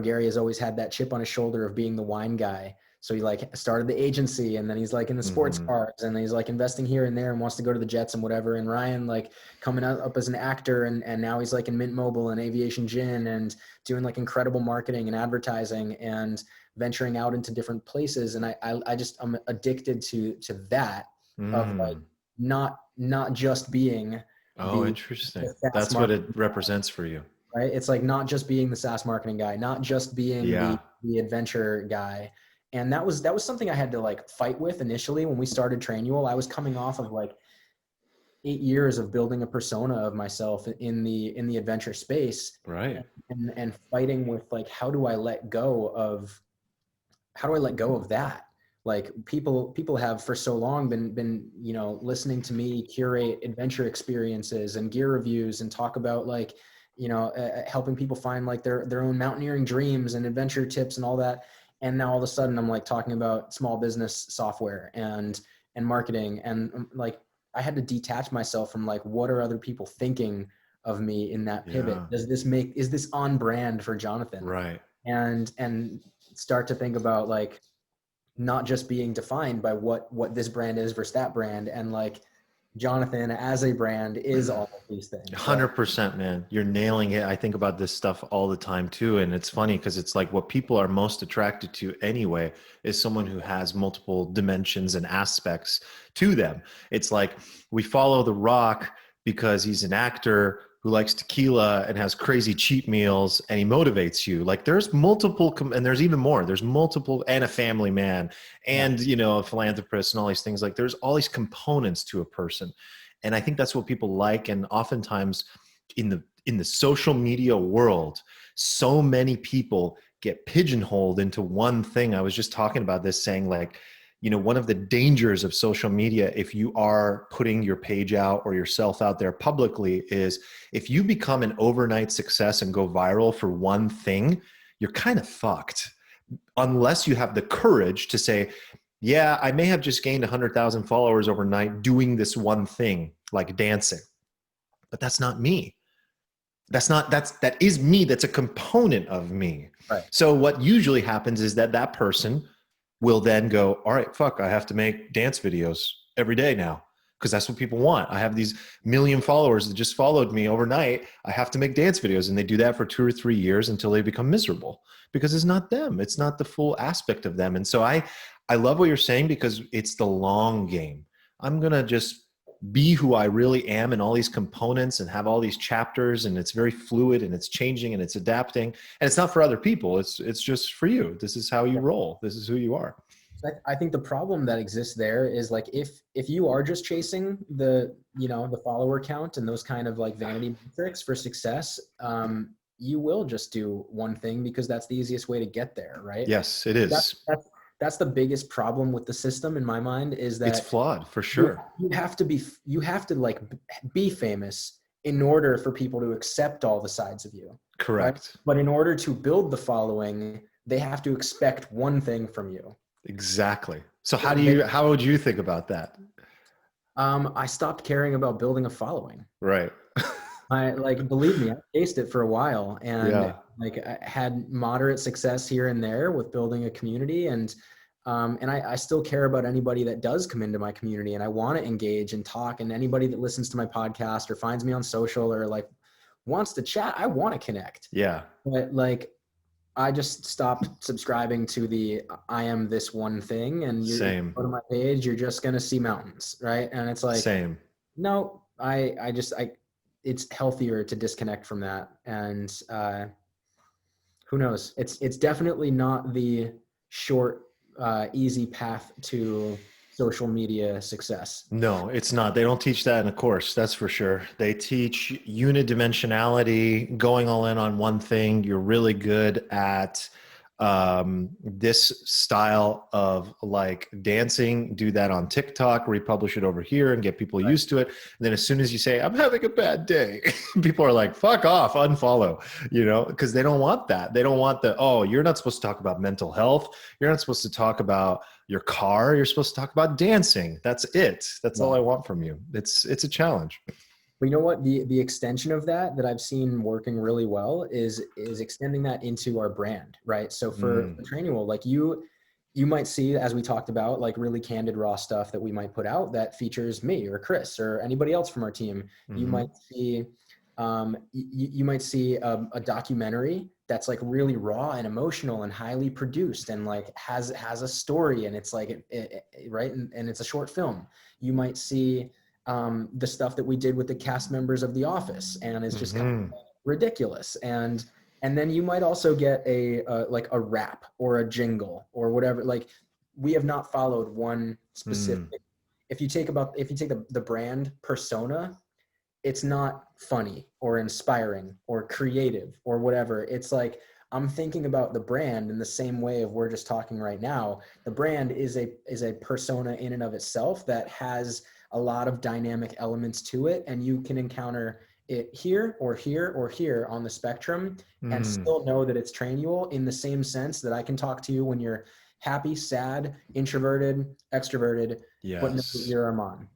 Gary has always had that chip on his shoulder of being the wine guy. So he like started the agency and then he's like in the sports cars and he's like investing here and there and wants to go to the Jets and whatever. And Ryan like coming up as an actor and now he's like in Mint Mobile and Aviation Gin and doing like incredible marketing and advertising and venturing out into different places. And I'm addicted to that of like not just being Interesting. That's what it represents for you. Right. It's like not just being the SaaS marketing guy, not just being the adventure guy. And that was something I had to like fight with initially when we started Trainual. I was coming off of like 8 years of building a persona of myself in the adventure space. Right. And fighting with like, how do I let go of that? Like people have for so long been listening to me curate adventure experiences and gear reviews and talk about like helping people find like their own mountaineering dreams and adventure tips and all that. And now all of a sudden I'm like talking about small business software and marketing. And like, I had to detach myself from like, what are other people thinking of me in that pivot? Yeah. Is this on brand for Jonathan? Right. And start to think about like, not just being defined by what this brand is versus that brand. And like, Jonathan as a brand is all of these things. 100%, man. You're nailing it. I think about this stuff all the time too. And it's funny because it's like what people are most attracted to anyway is someone who has multiple dimensions and aspects to them. It's like we follow The Rock because he's an actor who likes tequila and has crazy cheat meals and he motivates you. Like there's multiple, and there's even more, there's multiple, and a family man and, a philanthropist and all these things. Like there's all these components to a person. And I think that's what people like. And oftentimes in the social media world, so many people get pigeonholed into one thing. I was just talking about this saying like, one of the dangers of social media, if you are putting your page out or yourself out there publicly, is if you become an overnight success and go viral for one thing, you're kind of fucked. Unless you have the courage to say, yeah, I may have just gained 100,000 followers overnight doing this one thing, like dancing, but that's not me. That is me. That's a component of me. Right. So what usually happens is that person will then go, all right, fuck, I have to make dance videos every day now, because that's what people want. I have these million followers that just followed me overnight. I have to make dance videos, and they do that for 2 or 3 years until they become miserable, because it's not them. It's not the full aspect of them. And so I love what you're saying, because it's the long game. I'm going to just be who I really am in all these components and have all these chapters, and it's very fluid and it's changing and it's adapting, and it's not for other people. It's just for you. This is how you roll. This is who you are. I think the problem that exists there is like, if you are just chasing the, the follower count and those kind of like vanity metrics for success, you will just do one thing because that's the easiest way to get there. Right. Yes, it is. That's the biggest problem with the system in my mind, is that it's flawed for sure. You have to like be famous in order for people to accept all the sides of you. Correct. Right? But in order to build the following, they have to expect one thing from you. Exactly. So how would you think about that? I stopped caring about building a following. Right. Believe me, I chased it for a while, and I had moderate success here and there with building a community, and I still care about anybody that does come into my community, and I want to engage and talk, and anybody that listens to my podcast or finds me on social or like wants to chat, I want to connect. Yeah. But like, I just stopped subscribing to the I am this one thing, and you go to my page, you're just gonna see mountains, right? And it's like, no, it's healthier to disconnect from that. And who knows? It's definitely not the short, easy path to social media success. No, it's not. They don't teach that in a course, that's for sure. They teach unidimensionality, going all in on one thing. You're really good at this style of like dancing, do that on TikTok, republish it over here and get people used to it. And then as soon as you say, I'm having a bad day, people are like, fuck off, unfollow, because they don't want that. They don't want you're not supposed to talk about mental health. You're not supposed to talk about your car. You're supposed to talk about dancing. That's it. That's all I want from you. It's a challenge. But you know what? The extension of that I've seen working really well is extending that into our brand, right? So for Trainual, like you might see, as we talked about, like really candid raw stuff that we might put out that features me or Chris or anybody else from our team. You might see you might see a documentary that's like really raw and emotional and highly produced and like has a story, and it's like right, and it's a short film. You might see the stuff that we did with the cast members of The Office, and it's just kind of ridiculous. And then you might also get a rap or a jingle or whatever. Like, we have not followed one specific. If you take the brand persona, it's not funny or inspiring or creative or whatever. It's like, I'm thinking about the brand in the same way of we're just talking right now. The brand is a persona in and of itself that has a lot of dynamic elements to it, and you can encounter it here or here or here on the spectrum and still know that it's Trainual, in the same sense that I can talk to you when you're happy, sad, introverted, extroverted, but know that you're Arman.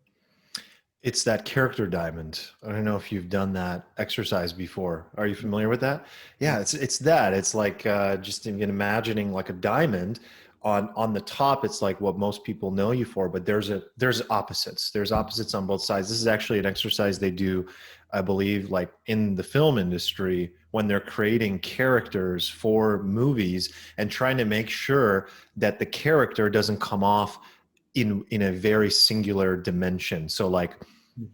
It's that character diamond. I don't know if you've done that exercise before. Are you familiar with that? Yeah, it's that. It's like just imagining like a diamond. On the top, it's like what most people know you for, but there's opposites. There's opposites on both sides. This is actually an exercise they do, I believe, like in the film industry when they're creating characters for movies and trying to make sure that the character doesn't come off in a very singular dimension. So like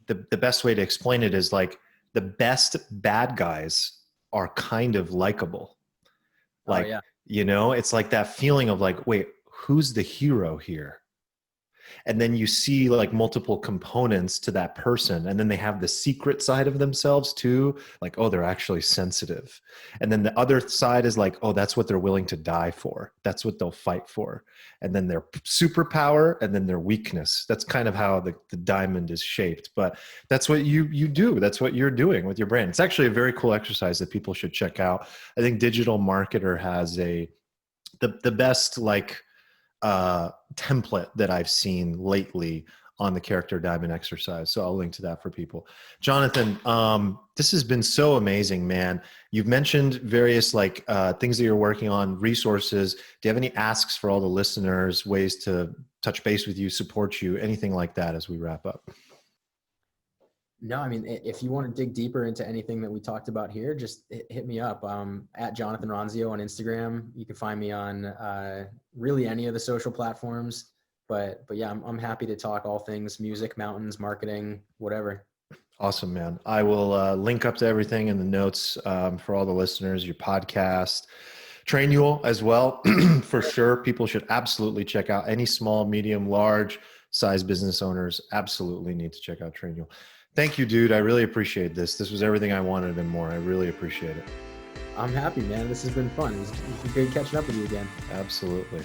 the best way to explain it is like the best bad guys are kind of likable. Like, it's like that feeling of like, wait, who's the hero here? And then you see like multiple components to that person. And then they have the secret side of themselves too. Like, oh, they're actually sensitive. And then the other side is like, oh, that's what they're willing to die for. That's what they'll fight for. And then their superpower and then their weakness. That's kind of how the diamond is shaped. But that's what you do. That's what you're doing with your brand. It's actually a very cool exercise that people should check out. I think Digital Marketer has the best like template that I've seen lately on the character diamond exercise. So I'll link to that for people. Jonathan, this has been so amazing, man. You've mentioned various like things that you're working on, resources. Do you have any asks for all the listeners, ways to touch base with you, support you, anything like that as we wrap up? No, I mean, if you want to dig deeper into anything that we talked about here, just hit me up. At Jonathan Ronzio on Instagram. You can find me on really any of the social platforms. But yeah, I'm happy to talk all things music, mountains, marketing, whatever. Awesome, man. I will link up to everything in the notes for all the listeners, your podcast, Trainual as well. For sure. People should absolutely check out any small, medium, large size business owners. Absolutely need to check out Trainual. Thank you, dude. I really appreciate this. This was everything I wanted and more. I really appreciate it. I'm happy, man. This has been fun. It's been great catching up with you again. Absolutely.